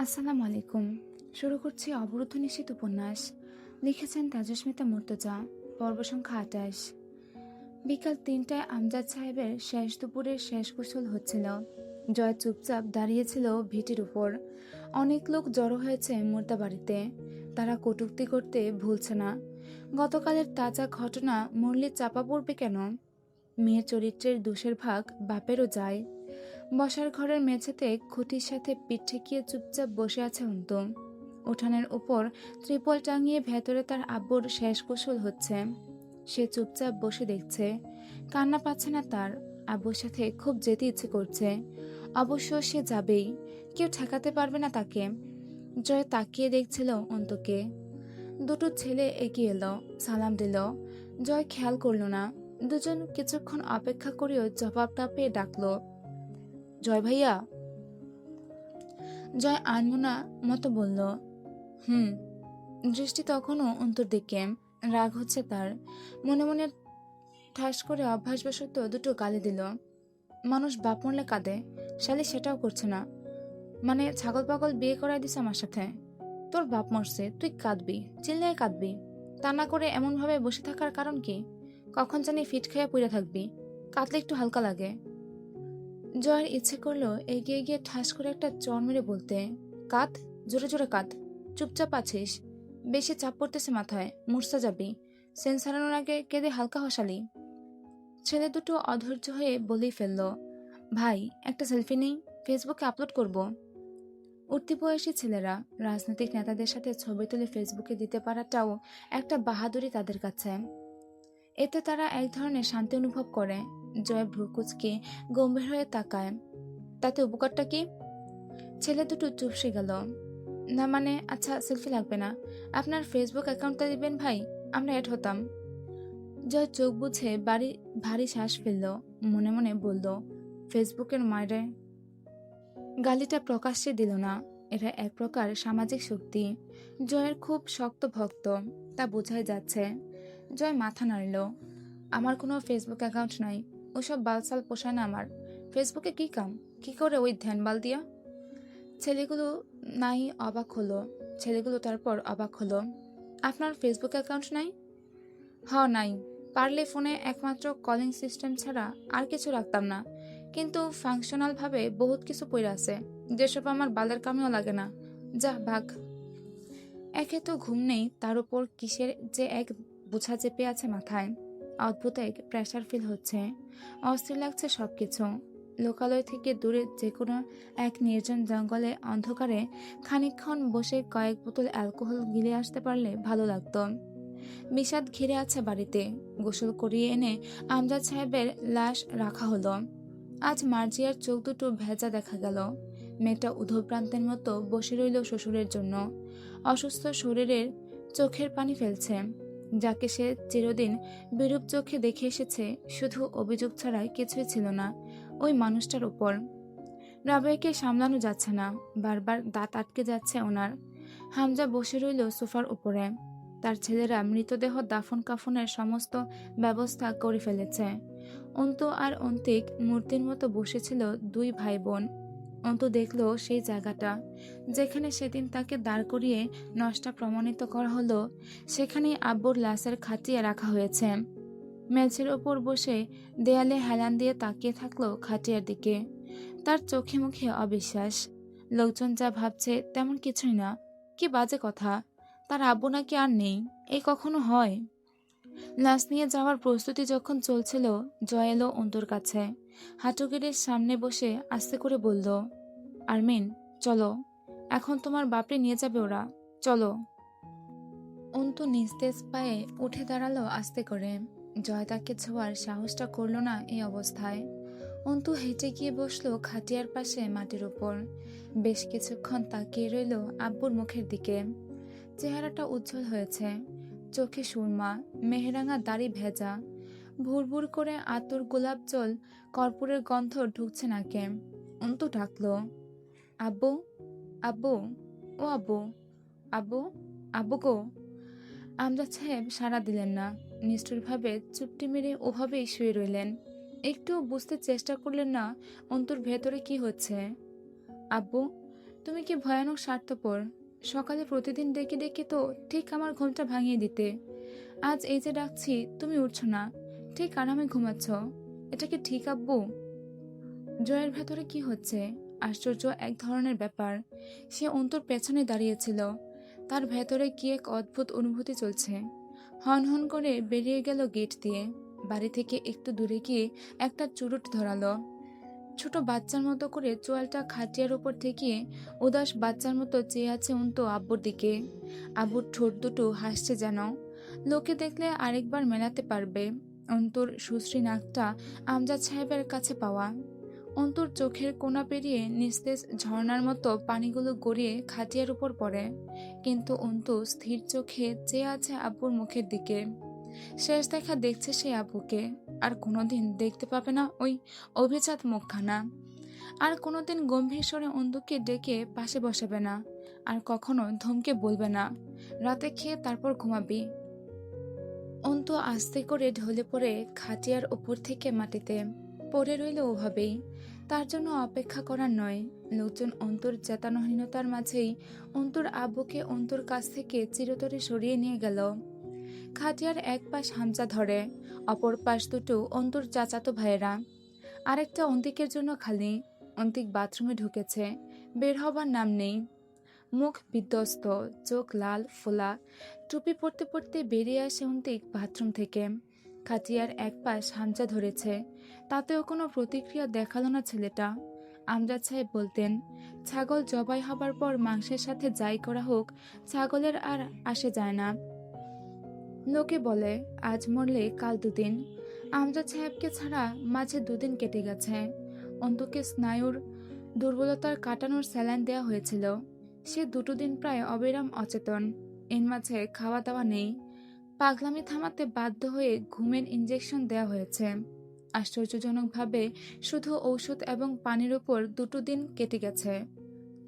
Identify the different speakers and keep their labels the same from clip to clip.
Speaker 1: আসসালামু আলাইকুম। শুরু করছি অবরুদ্ধ নিশীথ উপন্যাস। লিখেছেন তেজস্মিতা মুর্তজা। পর্ব সংখ্যা ২৮। বিকাল ৩টায় আমজাদ সাহেবের শেষ দুপুরের শেষ গোসল হচ্ছিল। জয় চুপচাপ দাঁড়িয়েছিল ভিটির উপর। অনেক লোক জড়ো হয়েছে মুর্দা বাড়িতে। তারা কটূক্তি করতে ভুলছে না। গতকালের তাজা ঘটনা মরলে চাপা পড়বে কেন? মেয়ের চরিত্রের দোষের ভাগ বাপেরও যায়। বসার ঘরের মেঝেতে খুঁটির সাথে পিঠ ঠেকিয়ে চুপচাপ বসে আছে অন্তু। উঠানের উপর ত্রিপল টাঙিয়ে ভেতরে তার আব্বুর শেষ গোসল হচ্ছে। সে চুপচাপ বসে দেখছে। কান্না পাচ্ছে না তার। আব্বুর সাথে খুব যেতে ইচ্ছে করছে। অবশ্য সে যাবেই। কেউ ঠেকাতে পারবে না তাকে। জয় তাকিয়ে দেখছিল অন্তুকে। দুটো ছেলে এগিয়ে এলো, সালাম দিল। জয় খেয়াল করল না। দুজন কিছুক্ষণ অপেক্ষা করেও জবাবটা পেয়ে ডাকলো, জয় ভাইয়া। জয় আনমনা মতো বলল, হুম। দৃষ্টি তখনও অন্তর দিকে। রাগ হচ্ছে তার। মনে মনে ঠাস করে অভ্যাসবশত দুটো গালি দিল। মানুষ বাপ মরলে কাঁদে, শালি সেটাও করছে না। মানে ছাগল পাগল বিয়ে করাই দিছে আমার সাথে। তোর বাপ মরছে, তুই কাঁদবি, চিল্লায় কাঁদবি। তা না করে এমন ভাবে বসে থাকার কারণ কি? কখন জানি ফিট খেয়ে পড়ে থাকবি। কাঁদলে একটু হালকা লাগে। জয়ের ইচ্ছে করলো এগিয়ে গিয়ে ঠাস করে একটা চড় মেরে বলতে, কাঁদ, জোরে জোরে কাঁদ। চুপচাপ আছিস, বেশি চাপ পড়তেছে মাথায়, মূর্ছা যাবি। সেন্স হারানোর আগে কেঁদে হালকা হসালি। ছেলে দুটো অধৈর্য হয়ে বলেই ফেলল, ভাই একটা সেলফি নেই, ফেসবুকে আপলোড করব। উঠতি বয়সী ছেলেরা রাজনৈতিক নেতাদের সাথে ছবি তুলে ফেসবুকে দিতে পারাটাও একটা বাহাদুরি তাদের কাছে। এতে তারা এক ধরনের শান্তি অনুভব করে। জয় ভ্রুকুচকে গম্ভীর হয়ে তাকায়। তাতে উপকারটা কি? ছেলে দুটো চুপসে গেল। না মানে, আচ্ছা সেলফি লাগবে না, আপনার ফেসবুক অ্যাকাউন্টটা দিবেন ভাই, আমরা অ্যাড হতাম। জয় চোখ বুঝে ভারী শ্বাস ফেলল। মনে মনে বলল, ফেসবুকের মায়েরে। গালিটা প্রকাশ্যে দিল না। এটা এক প্রকার সামাজিক শক্তি। জয়ের খুব শক্ত ভক্ত, তা বোঝাই যাচ্ছে। জয় মাথা নাড়ল। আমার কোনো ফেসবুক অ্যাকাউন্ট নাই, ওসব বালসাল পোষায় না আমার। ফেসবুকে কি কাম, কি করে ওই ধ্যান বাল দিয়া? ছেলেগুলো নাই অবাক হলো। ছেলেগুলো তারপর অবাক হলো, আপনার ফেসবুক অ্যাকাউন্ট নাই? নাই। পারলে ফোনে একমাত্র কলিং সিস্টেম ছাড়া আর কিছু রাখতাম না, কিন্তু ফাংশনাল ভাবে বহুত কিছু পড়ে আছে, যেসব আমার বালের কামেও লাগে না। যা ভাগ। একে তো ঘুম নেই, তার উপর কিসের যে এক বোঝা চেপে আছে মাথায়। অদ্ভুত এক প্রেশার ফিল হচ্ছে। অস্থির লাগছে সবকিছু। লোকালয় থেকে দূরে যে কোনো এক নির্জন জঙ্গলে অন্ধকারে খানিকক্ষণ বসে কয়েক বোতল অ্যালকোহল গিলে আসতে পারলে ভালো লাগতো। বিষাদ ঘিরে আছে বাড়িতে। গোসল করিয়ে এনে আমজাদ সাহেবের লাশ রাখা হলো। আজ মার্জিয়ার চোখ দুটো ভেজা দেখা গেল। মেয়েটা উধোপ্রান্তের মতো বসে রইল শ্বশুরের জন্য। অসুস্থ শরীরের চোখের পানি ফেলছে। যাকে সে চিরদিন বিরূপ চোখে দেখে এসেছে, শুধু অভিযোগ ছাড়াই কিছুই ছিল না ওই মানুষটার উপর। রাবেয়াকে সামলানো যাচ্ছে না, বারবার দাঁত আটকে যাচ্ছে ওনার। হামজা বসে রইল সোফার উপরে। তার ছেলেরা মৃতদেহ দাফন কাফনের সমস্ত ব্যবস্থা করে ফেলেছে। অন্তু আর অন্তিক মূর্তির মতো বসেছিল দুই ভাই বোন। অন্তু দেখল সেই জায়গাটা যেখানে সেদিন তাকে দাঁড় করিয়ে নষ্টা প্রমাণিত করা হলো, সেখানেই আব্বুর লাশের খাটিয়ে রাখা হয়েছে। মেঝের ওপর বসে দেয়ালে হেলান দিয়ে তাকিয়ে থাকলো খাটিয়ার দিকে। তার চোখে মুখে অবিশ্বাস। লোকজন যা ভাবছে তেমন কিছুই না। কি বাজে কথা, তার আব্বু নাকি আর নেই, এই কখনো হয়? লাশ নিয়ে যাওয়ার প্রস্তুতি যখন চলছিল, জয় এলো অন্তুর কাছে। হাঁটুগেড়ের সামনে বসে আস্তে করে বলল, আরমিন চলো, এখন তোমার বাপরে নিয়ে যাবে ওরা, চলো। অন্তু নিস্তেজ পায়ে উঠে দাঁড়ালো আস্তে করে। জয় তাকে ছোঁয়ার সাহসটা করল না এই অবস্থায়। অন্তু হেঁটে গিয়ে বসলো খাটিয়ার পাশে মাটির উপর। বেশ কিছুক্ষণ তাকিয়ে রইল আব্বুর মুখের দিকে। চেহারাটা উজ্জ্বল হয়েছে, চোখে সুরমা, মেহেরাঙা দাড়ি ভেজা। ভুর ভুর করে আতর গোলাপ জল কর্পূরের গন্ধ ঢুকছে নাকে। অন্তু ডাকলো, আব্বু, আব্বু, ও আব্বু, আব্বু, আব্বু গো। আমজাদ সাহেব সাড়া দিলেন না। নিষ্ঠুরভাবে চুপটি মেরে ওভাবেই শুয়ে রইলেন। একটু বুঝতে চেষ্টা করলেন না অন্তুর ভেতরে কি হচ্ছে। আব্বু, তুমি কি ভয়ানক স্বার্থপর। সকালে প্রতিদিন ডেকে ডেকে তো ঠিক আমার ঘুমটা ভাঙিয়ে দিতে। আজ এই যে ডাকছি তুমি উঠছো না, ঠিক আরামে ঘুমাচ্ছ। এটা কি ঠিক আব্বু? জয়ের ভেতরে কি হচ্ছে? আশ্চর্য এক ধরনের ব্যাপার। সে অন্তর পেছনে দাঁড়িয়েছিল। তার ভেতরে কি এক অদ্ভুত অনুভূতি চলছে। হন হন করে বেরিয়ে গেল গেট দিয়ে। বাড়ি থেকে একটু দূরে গিয়ে একটা চুরুট ধরালো। ছোট বাচ্চার মতো করে চোয়ালটা খাটিয়ার উপর ঠেকিয়ে উদাস বাচ্চার মতো চেয়ে আছে অন্তু আব্বুর দিকে। আব্বুর ঠোঁট দুটো হাসছে যেন। লোকে দেখলে আরেকবার মেলাতে পারবে। অন্তুর সুশ্রী নাকটা আমজাদ সাহেবের কাছে পাওয়া। অন্তুর চোখের কোণা পেরিয়ে নিস্তেজ ঝর্ণার মতো পানিগুলো গড়িয়ে খাটিয়ার উপর পড়ে। কিন্তু অন্তু স্থির চোখে চেয়ে আছে আব্বুর মুখের দিকে। শেষ দেখা দেখছে সে আব্বুকে। আর কোনোদিন দেখতে পাবে না ওই অভিজাত মুখখানা। আর কোনোদিন গম্ভীর স্বরে অন্ধুকে ডেকে পাশে বসাবে না। আর কখনো ধমকে বলবে না, রাতে খেয়ে তারপর ঘুমাবি। অন্তু আস্তে করে ঢলে পড়ে খাটিয়ার উপর থেকে মাটিতে পড়ে রইল ওভাবেই। তার জন্য অপেক্ষা করার নয়। লোকজন অন্তর চেতনাহীনতার মাঝেই অন্তুর আব্বুকে অন্তুর কাছ থেকে চিরতরে সরিয়ে নিয়ে গেল। খাটিয়ার এক পাশ হামজা ধরে, অপর পাশ দুটো অন্তুর চাচাতো ভাইয়েরা। আরেকটা অন্তিকের জন্য খালি। অন্তিক বাথরুমে ঢুকেছে, বের হবার নাম নেই। মুখ বিধ্বস্ত, চোখ লাল ফোলা। টুপি পরতে পরতে বেরিয়ে আসে অন্তিক বাথরুম থেকে। খাটিয়ার এক পাশ হামজা ধরেছে, তাতেও কোনো প্রতিক্রিয়া দেখালো না ছেলেটা। আমজাদ সাহেব বলতেন, ছাগল জবাই হবার পর মাংসের সাথে যাই করা হোক, ছাগলের আর আসে যায় না। লোকে বলে আজ মরলে কাল দুদিন। আমজাদ সাহেবকে ছাড়া মাঝে দুদিন কেটে গেছে। অন্তুকে স্নায়ুর দুর্বলতার কাটানোর স্যালাইন দেওয়া হয়েছিল। সে দুটো দিন প্রায় অবিরাম অচেতন। এর মাঝে খাওয়া দাওয়া নেই। পাগলামি থামাতে বাধ্য হয়ে ঘুমের ইঞ্জেকশন দেওয়া হয়েছে। আশ্চর্যজনকভাবে শুধু ঔষধ এবং পানির উপর দুটো দিন কেটে গেছে।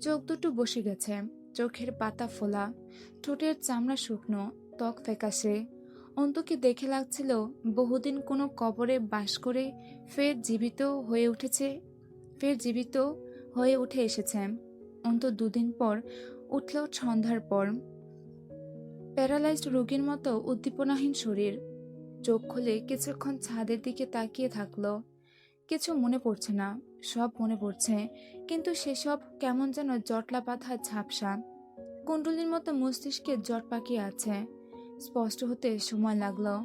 Speaker 1: চোখ দুটো বসে গেছে, চোখের পাতা ফোলা, ঠোঁটের চামড়া শুকনো, ত্বক ফ্যাকাশে। অন্তুকে দেখে লাগছিল বহুদিন কোনো কবরে বাস করে ফের জীবিত হয়ে উঠে এসেছে। অন্তু দুদিন পর উঠল সন্ধ্যার পর। প্যারালাইজড রোগীর মতো উদ্দীপনাহীন শরীর। চোখ খুলে কিছুক্ষণ ছাদের দিকে তাকিয়ে থাকলো। কিছু মনে পড়ছে না, সব মনে পড়ছে, কিন্তু সেসব কেমন যেন জটলা বাঁধা ঝাপসা। কুণ্ডলির মতো মস্তিষ্কে জট পাকিয়ে আছে। স্পষ্ট হতে সময় লাগলো।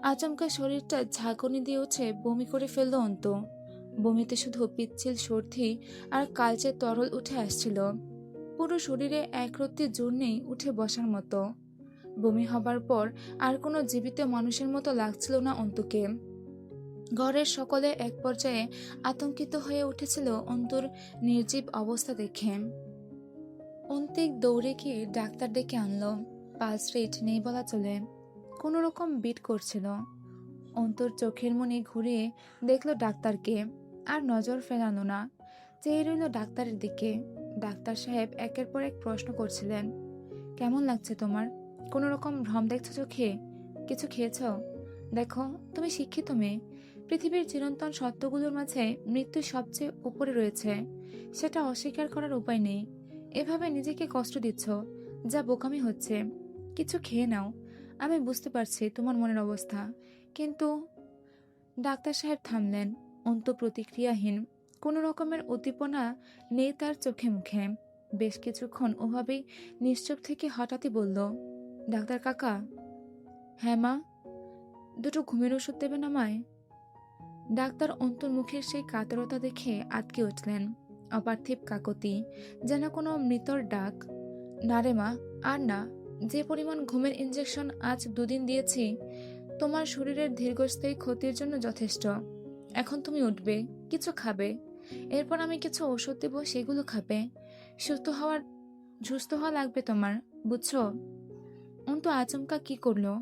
Speaker 1: আচমকা শরীরটা ঝাঁকুনি দিয়ে উঠে বমি করে ফেললো অন্তু। বমিতে শুধু পিচ্ছিল সর্দি আর কালচে তরল উঠে আসছিল। পুরো শরীরে একরত্তি জোর নেই উঠে বসার মতো। বমি হবার পর আর কোনো জীবিত মানুষের মতো লাগছিল না অন্তুকে। ঘরের সকলে এক পর্যায়ে আতঙ্কিত হয়ে উঠেছিল অন্তুর নির্জীব অবস্থা দেখে। অন্তিক দৌড়ে গিয়ে ডাক্তার ডেকে আনলো। পালস রেট নেই বলা চলে, কোনো রকম বিট করছিল। অন্তর চোখের মনে ঘুরিয়ে দেখলো ডাক্তারকে, আর নজর ফেরানো না। চেয়ে রইল ডাক্তারের দিকে। ডাক্তার সাহেব একের পর এক প্রশ্ন করছিলেন। কেমন লাগছে তোমার? কোনো রকম ভ্রম দেখছো চোখে? কিছু খেয়েছ? দেখো, তুমি শিক্ষিত মেয়ে। পৃথিবীর চিরন্তন সত্যগুলোর মাঝে মৃত্যু সবচেয়ে উপরে রয়েছে, সেটা অস্বীকার করার উপায় নেই। এভাবে নিজেকে কষ্ট দিচ্ছ, যা বোকামি হচ্ছে। কিছু খেয়ে নাও। আমি বুঝতে পারছি তোমার মনের অবস্থা, কিন্তু... ডাক্তার সাহেব থামলেন। অন্ত প্রতিক্রিয়াহীন। কোনো রকমের উদ্দীপনা নেই তার চোখে মুখে। বেশ কিছুক্ষণ ওভাবেই নিশ্চুপ থেকে হঠাৎই বলল, ডাক্তার কাকা। হ্যাঁ মা। দুটো ঘুমের ওষুধ দেবেন আমায়? ডাক্তার অন্তর মুখের সেই কাতরতা দেখে আটকে উঠলেন। অপার্থিব কাকতি, যেন কোনো মৃতর ডাক। না রে মা, আর না। যে পরিমাণ ঘুমের ইঞ্জেকশন আজ দুদিন দিয়েছি, তোমার শরীরের দীর্ঘস্থায়ী ক্ষতির জন্য যথেষ্ট। এখন তুমি উঠবে, কিছু খাবে, এরপর আমি কিছু ওষুধ দেব, সেগুলো খাবে। সুস্থ হওয়া লাগবে তোমার, বুঝছো? অন্তু আচমকা কি করলো?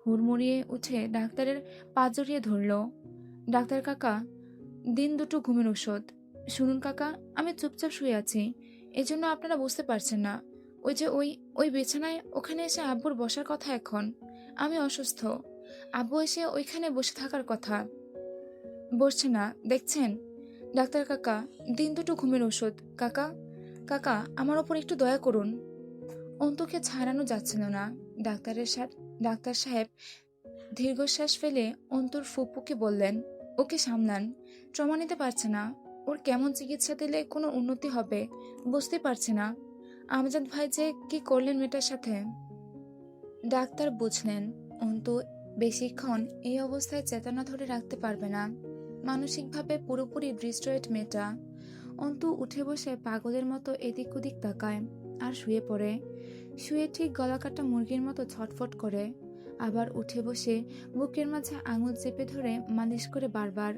Speaker 1: হুড়মুড়িয়ে উঠে ডাক্তারের পা জড়িয়ে ধরল। ডাক্তার কাকা, দিন দুটো ঘুমের ওষুধ। শুনুন কাকা, আমি চুপচাপ শুয়ে আছি, এজন্য আপনারা বুঝতে পারছেন না। ওই যে ওই বিছানায় ওখানে এসে আব্বুর বসার কথা এখন। আমি অসুস্থ, আব্বু এসে ওইখানে বসে থাকার কথা। বসছে না, দেখছেন? ডাক্তার কাকা, দিন দুটো ঘুমের ওষুধ কাকা। কাকা, আমার ওপর একটু দয়া করুন। অন্তুকে ছাড়ানো যাচ্ছিল না। ডাক্তার সাহেব দীর্ঘশ্বাস ফেলে অন্তুর ফুপুকে বললেন, ওকে সামলান। ট্রমা নিতে পারছে না। ওর কেমন চিকিৎসা দিলে কোনো উন্নতি হবে বুঝতে পারছে না। আমজাদ ভাই যে কি করলেন মেয়েটার সাথে। ডাক্তার বুঝলেন অন্তু বেশিক্ষণ এই অবস্থায় চেতনা ধরে রাখতে পারবে না। মানসিকভাবে পুরোপুরি ডিস্ট্রয়েড মেয়েটা। অন্তু উঠে বসে পাগলের মতো এদিক ওদিক তাকায় আর শুয়ে পড়ে। শুয়ে ঠিক গলাকাটা মুরগির মতো ছটফট করে, আবার উঠে বসে বুকের মাঝে আঙুল চেপে ধরে মালিশ করে বারবার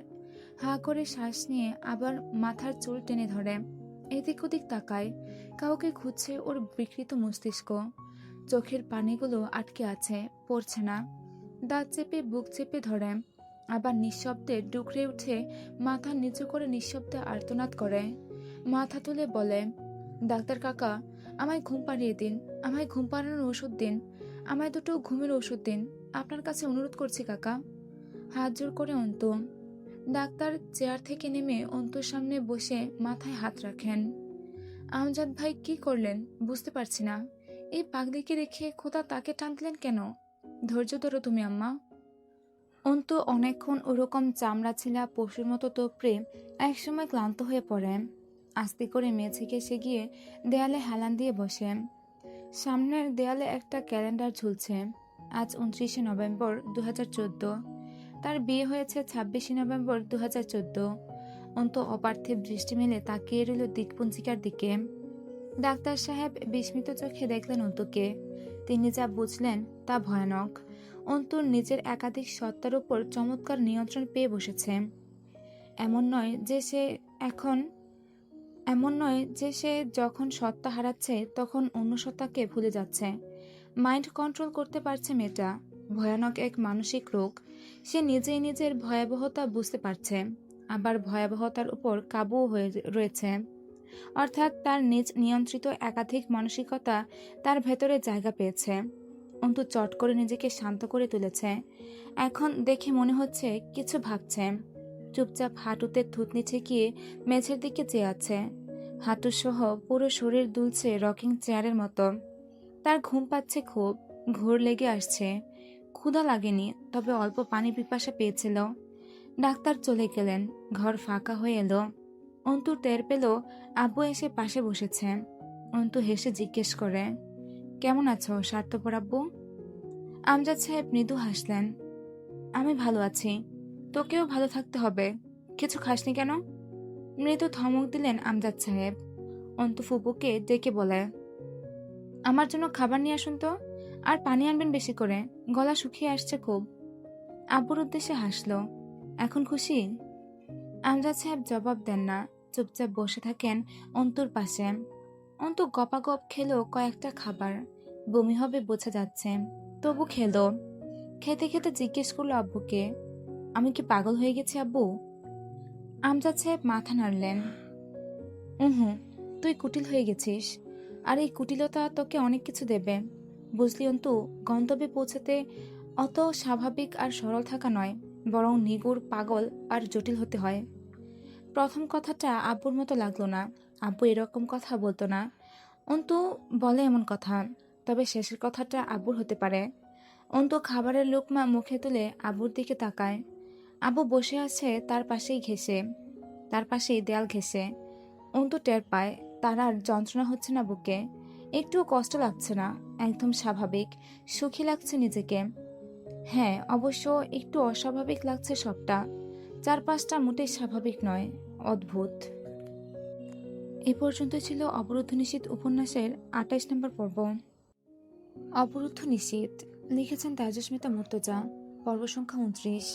Speaker 1: হা করে শ্বাস নিয়ে আবার মাথার চুল টেনে ধরে। এদিক ওদিক তাকায়, কাউকে খুঁজছে ওর বিকৃত মস্তিষ্ক। চোখের পানিগুলো আটকে আছে, পড়ছে না। দাঁত চেপে বুক চেপে ধরে, আবার নিঃশব্দে ডুকরে উঠে মাথা নিচু করে নিঃশব্দে আর্তনাদ করে। মাথা তুলে বলে, ডাক্তার কাকা, আমায় ঘুম পাড়িয়ে দিন, আমায় ঘুম পাড়ানোর ওষুধ দিন, আমায় দুটো ঘুমের ওষুধ দিন, আপনার কাছে অনুরোধ করছি কাকা। হাত জোর করে অন্তু। ডাক্তার চেয়ার থেকে নেমে অন্তুর সামনে বসে মাথায় হাত রাখেন। আমজাদ ভাই কি করলেন বুঝতে পারছি না। এই পাগলিকে রেখে খোদা তাকে টানলেন কেন? ধৈর্য ধরো তুমি আম্মা। অন্তু অনেকক্ষণ ওরকম চামড়া ছিলা পশুর মতো তোপড়ে একসময় ক্লান্ত হয়ে পড়ে। আস্তে করে মেঝে ঘেঁষে গিয়ে দেয়ালে হেলান দিয়ে বসে। সামনের দেয়ালে একটা ক্যালেন্ডার ঝুলছে। আজ 29শে নভেম্বর 2014। তার বিয়ে হয়েছে 26শে নভেম্বর 2014। অন্তু অপার্থিব দৃষ্টি মেলে তাকিয়ে রইল দিকপুঞ্জিকার দিকে। ডাক্তার সাহেব বিস্মিত চোখে দেখলেন অন্তুকে। তিনি যা বুঝলেন তা ভয়ানক। অন্তুর নিজের একাধিক সত্তার উপর চমৎকার নিয়ন্ত্রণ পেয়ে বসেছে। এমন নয় যে সে যখন সত্তা হারাচ্ছে তখন অন্য সত্তাকে ভুলে যাচ্ছে। মাইন্ড কন্ট্রোল করতে পারছে মেয়েটা। ভয়ানক এক মানসিক রোগ। সে নিজেই নিজের ভয়াবহতা বুঝতে পারছে, আবার ভয়াবহতার উপর কাবুও হয়ে রয়েছে। অর্থাৎ তার নিজ নিয়ন্ত্রিত একাধিক মানসিকতা তার ভেতরে জায়গা পেয়েছে। অন্তু চট করে নিজেকে শান্ত করে তুলেছে। এখন দেখে মনে হচ্ছে কিছু ভাবছে। চুপচাপ হাঁটুতে থুতনি ঠেকিয়ে মেঝের দিকে চেয়ে আছে। হাঁটুসহ পুরো শরীর দুলছে রকিং চেয়ারের মতো। তার ঘুম পাচ্ছে খুব, ঘোর লেগে আসছে। ক্ষুধা লাগেনি, তবে অল্প পানি পিপাসা পেয়েছিল। ডাক্তার চলে গেলেন, ঘর ফাঁকা হয়ে এলো। অন্তু টের পেল আব্বু এসে পাশে বসেছে। অন্তু হেসে জিজ্ঞেস করে, কেমন আছো স্বার্থপর আব্বু? আমজাদ সাহেব মৃদু হাসলেন। আমি ভালো আছি, তোকেও ভালো থাকতে হবে। কিছু খাসনি কেন? মৃদু ধমক দিলেন আমজাদ সাহেব। অন্তু ফুপুকে ডেকে বলে, আমার জন্য খাবার নিয়ে আসুন তো, আর পানি আনবেন বেশি করে, গলা শুকিয়ে আসছে খুব। আব্বুর উদ্দেশ্যে হাসল। এখন খুশি? আমজাদ সাহেব জবাব দেন না, চুপচাপ বসে থাকেন অন্তুর পাশে। অন্তু গপাগপ খেলো কয়েকটা খাবার। বমি হবে বোঝা যাচ্ছে, তবু খেলো। খেতে খেতে জিজ্ঞেস করলো আব্বুকে, আমি কি পাগল হয়ে গেছি আব্বু? আমজাদ সাহেব মাথা নাড়লেন। হুম, তুই কুটিল হয়ে গেছিস, আর এই কুটিলতা তোকে অনেক কিছু দেবে। বুঝলি অন্তু, গন্তব্যে পৌঁছাতে অত স্বাভাবিক আর সরল থাকা নয়, বরং নিগুড়, পাগল আর জটিল হতে হয়। প্রথম কথাটা আব্বুর মতো লাগলো না। আব্বু এরকম কথা বলতো না। অন্তু বলে এমন কথা, তবে শেষের কথাটা আব্বুর হতে পারে। অন্তু খাবারের লোকমা মুখে তুলে আব্বুর দিকে তাকায়। আব্বু বসে আছে তার পাশেই দেয়াল ঘেঁষে। অন্তু টের পায় তার আর যন্ত্রণা হচ্ছে না বুকে, একটুও কষ্ট লাগছে না, একদম স্বাভাবিক, সুখী লাগছে নিজেকে। হ্যাঁ, অবশ্য একটু অস্বাভাবিক লাগছে সবটা। চারপাশটা মোটেই স্বাভাবিক নয়, অদ্ভুত। এ পর্যন্ত ছিল অবরুদ্ধ নিশীথ উপন্যাসের 28 নম্বর পর্ব। অবরুদ্ধ নিশীথ লিখেছেন তেজস্মিতা মুর্তজা, পর্ব সংখ্যা 29।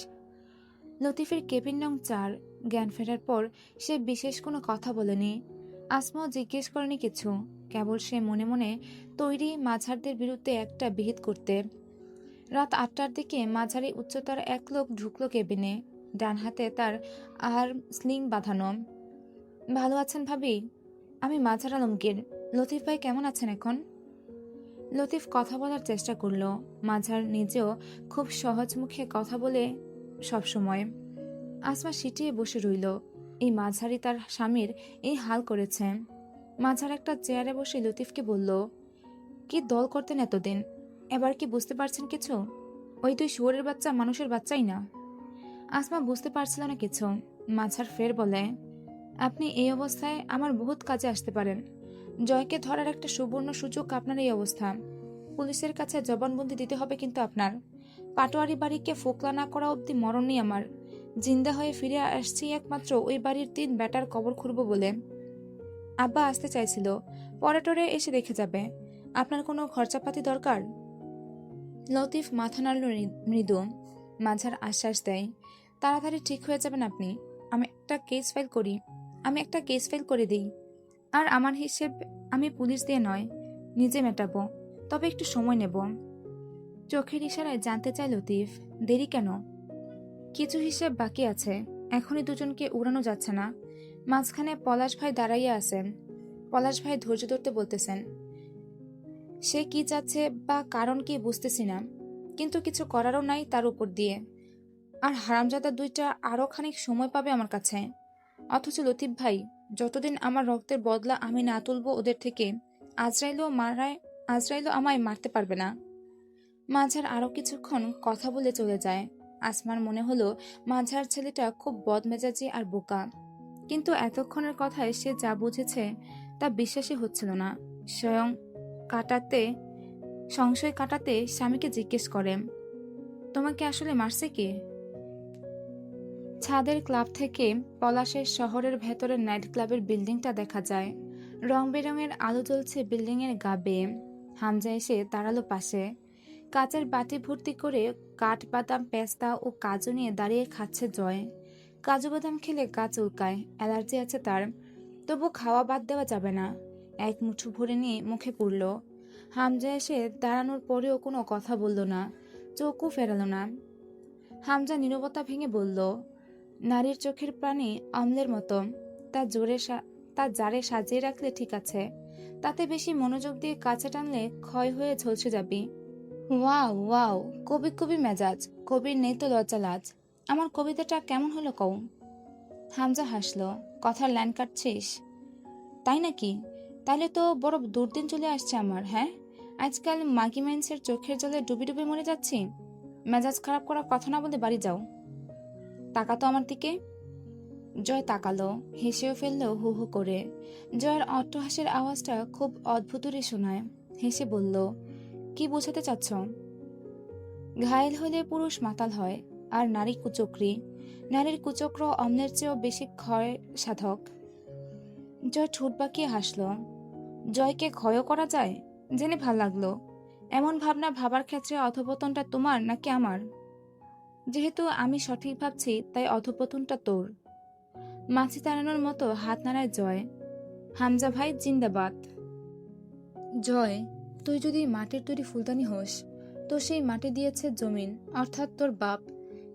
Speaker 1: লতিফের কেবিন নং 4। জ্ঞান ফেরার পর সে বিশেষ কোনো কথা বলেনি। আসমাও জিজ্ঞেস করেনি কিছু, কেবল সে মনে মনে তৈরি মাঝারদের বিরুদ্ধে একটা বিহিত করতে। রাত 8টার দিকে মাঝারি উচ্চতার এক লোক ঢুকলো কেবিনে। ডান হাতে তার স্লিং বাঁধানো। ভালো আছেন ভাবি? আমি মাঝার আলমগীর। লতিফ ভাই কেমন আছেন এখন? লতিফ কথা বলার চেষ্টা করল। মাঝার নিজেও খুব সহজ মুখে কথা বলে সবসময়। আসমা সিটিয়ে বসে রইল। এই মাঝারি তার স্বামীর এই হাল করেছে। মাঝার একটা চেয়ারে বসে লতিফকে বলল, কি দল করতেন এতদিন, এবার কি বুঝতে পারছেন কিছু? ওই তুই শুয়োরের বাচ্চা মানুষের বাচ্চাই না। আসমা বুঝতে পারছিল না কিছু। মাঝার ফের বলে, আপনি এই অবস্থায় আমার বহুত কাজে আসতে পারেন। জয়কে ধরার একটা সুবর্ণ সুযোগ আপনার এই অবস্থা। পুলিশের কাছে জবানবন্দি দিতে হবে কিন্তু আপনার। পাটোয়ারি বাড়িকে ফোকলা না করা অবধি মরণ নেই আমার। জিন্দা হয়ে ফিরে আসছি একমাত্র ওই বাড়ির 3 বেটার কবর খুঁড়ব বলে। আব্বা আসতে চাইছিল, পরে টরে এসে দেখে যাবে। আপনার কোনো খরচাপাতি দরকার? লতিফ মাথা নাড়ল মৃদু। মাঝার আশ্বাস দেয়, তাড়াতাড়ি ঠিক হয়ে যাবেন আপনি। আমি একটা কেস ফাইল করে দিই। আর আমার হিসেব আমি পুলিশ দিয়ে নয়, নিজে মেটাবো। তবে একটু সময় নেব। চোখের ইশারায় জানতে চাই লতিফ, দেরি কেন? কিছু হিসেব বাকি আছে, এখনই দুজনকে উড়ানো যাচ্ছে না। মাঝখানে পলাশ ভাই দাঁড়াইয়া আছেন। পলাশ ভাই ধৈর্য ধরতে বলতেছেন। সে কি চাচ্ছে বা কারণ কি বুঝতেছি না, কিন্তু কিছু করারও নাই তার উপর দিয়ে। আর হারামজাদা দুইটা আরো খানিক সময় পাবে আমার কাছে। অথচ লতিফ ভাই, যতদিন আমার রক্তের বদলা আমি না তুলব ওদের থেকে, আজরাইলও আমায় মারতে পারবে না। মাঝার আরো কিছুক্ষণ কথা বলে চলে যায়। আসমার মনে হলো মাঝার ছেলেটা খুব বদমেজাজি আর বোকা, কিন্তু এতক্ষণের কথায় সে যা বুঝেছে তা বিশ্বাসই হচ্ছিল না। স্বয়ং কাটাতে সংশয় কাটাতে স্বামীকে জিজ্ঞেস করে, তোমাকে আসলে মারছে কে? ছাদের ক্লাব থেকে পলাশের শহরের ভেতরের নাইট ক্লাবের বিল্ডিংটা দেখা যায়। রং বেরঙের আলো জ্বলছে বিল্ডিংয়ের গা বেয়ে। হামজা এসে দাঁড়ালো পাশে। কাচের বাটি ভর্তি করে কাঠবাদাম, পেস্তা ও কাজু নিয়ে দাঁড়িয়ে খাচ্ছে জয়। কাজু বাদাম খেলে গা চুলকায়, অ্যালার্জি আছে তার, তবু খাওয়া বাদ দেওয়া যাবে না। এক মুঠো ভরে নিয়ে মুখে পুরল। হামজা এসে দাঁড়ানোর পরেও কোনো কথা বলল না, চোখও ফেরালো না। হামজা নীরবতা ভেঙে বলল, নারীর চোখের প্রাণী অম্লের মতো, তা জারে সাজিয়ে রাখলে ঠিক আছে, তাতে বেশি মনোযোগ দিয়ে কাছে টানলে ক্ষয় হয়ে ঝলসে যাবি। ওয়াও ওয়াও, কবি কবি মেজাজ, কবির নেই তো লজ্জা লাজ। আমার কবিতাটা কেমন হলো কও? হামজা হাসলো, কথার লাইন কাটছিস? তাই নাকি? তাইলে তো বড় দুর্দিন চলে আসছে আমার। হ্যাঁ, আজকাল মাগি মেন্সের চোখের জলে ডুবি ডুবি মরে যাচ্ছি। মেজাজ খারাপ করার কথা না বলে বাড়ি যাও। তাকাতো আমার দিকে। জয় তাকালো, হেসেও ফেললো হু হু করে। জয়ের অট্টহাসির আওয়াজটা খুব অদ্ভুতই শোনায়। হেসে বলল, কি বোঝাতে চাচ্ছ? ঘায়েল হলে পুরুষ মাতাল হয়, আর নারী কুচক্রী। নারীর কুচক্র অম্লের চেয়েও বেশি ক্ষয় সাধক। জয় ঠোঁট বাঁকিয়ে হাসল। জয়কে ক্ষয়ও করা যায়? জেনে ভাল লাগলো। এমন ভাবনা ভাবার ক্ষেত্রে অধঃপতনটা তোমার নাকি আমার? যেহেতু আমি সঠিক ভাবছি তাই অধঃপতনটা তোর। মাছি তাড়ানোর মতো হাত নাড়ায় জয়। হামজা ভাই জিন্দাবাদ। জয়, তুই যদি মাটির তৈরি ফুলদানি হোস, তো সেই মাটি দিয়েছে জমিন, অর্থাৎ তোর বাপ।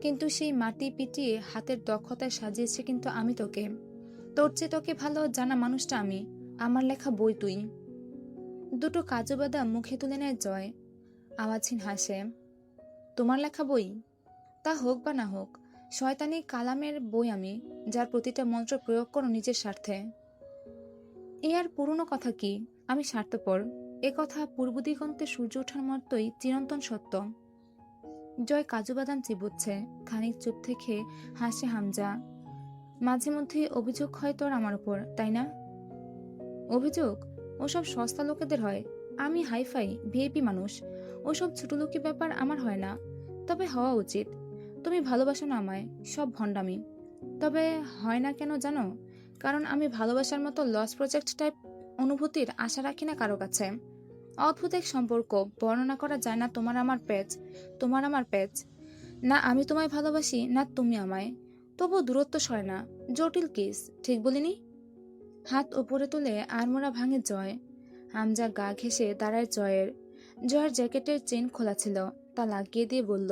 Speaker 1: কিন্তু সেই মাটি পিটিয়ে হাতের দক্ষতায় সাজিয়েছে কিন্তু আমি তোকে। তোর চেয়ে তোকে ভালো জানা মানুষটা আমি, আমার লেখা বই তুই। দুটো কাজু বাদাম মুখে তুলে নেয় জয়। আওয়াজহীন হাসে। তোমার লেখা বই? তা হোক বা না হোক, শয়তানি কালামের বই আমি, যার প্রতিটা মন্ত্র প্রয়োগ করো নিজের স্বার্থে। এ আর পুরনো কথা কি, আমি স্বার্থপর, এ কথা পূর্ব দিগন্তে সূর্য ওঠার মতোই চিরন্তন সত্য। জয় কাজু বাদাম চিবুচ্ছে, খানিক চুপ থেকে হাসে হামজা। মাঝে মধ্যে অভিযোগ হয় তোর আমার উপর, তাই না? অভিযোগ? ওসব সস্তা লোকেদের হয়। আমি হাইফাই ভিআইপি মানুষ, ওসব ছোটলোকি ব্যাপার আমার হয় না। তবে হওয়া উচিত। তুমি ভালোবাসো না আমায়, সব ভণ্ডামি। তবে হয় না কেন জানো? কারণ আমি ভালোবাসার মতো লস প্রজেক্ট টাইপ অনুভূতির আশা রাখি না কারো কাছে। অদ্ভুত এক সম্পর্ক, বর্ণনা করা যায় না। তোমার আমার প্যাচ। না আমি তোমায় ভালোবাসি, না তুমি আমায়। তবু দূরত্ব সয় না, জটিল কেস, ঠিক বলিনি? হাত উপরে তুলে আড়মোড়া ভাঙে জয়। হামজা গা ঘেঁষে দাঁড়ায় জয়ের জ্যাকেটের চেন খোলা ছিল, তা লাগিয়ে দিয়ে বলল,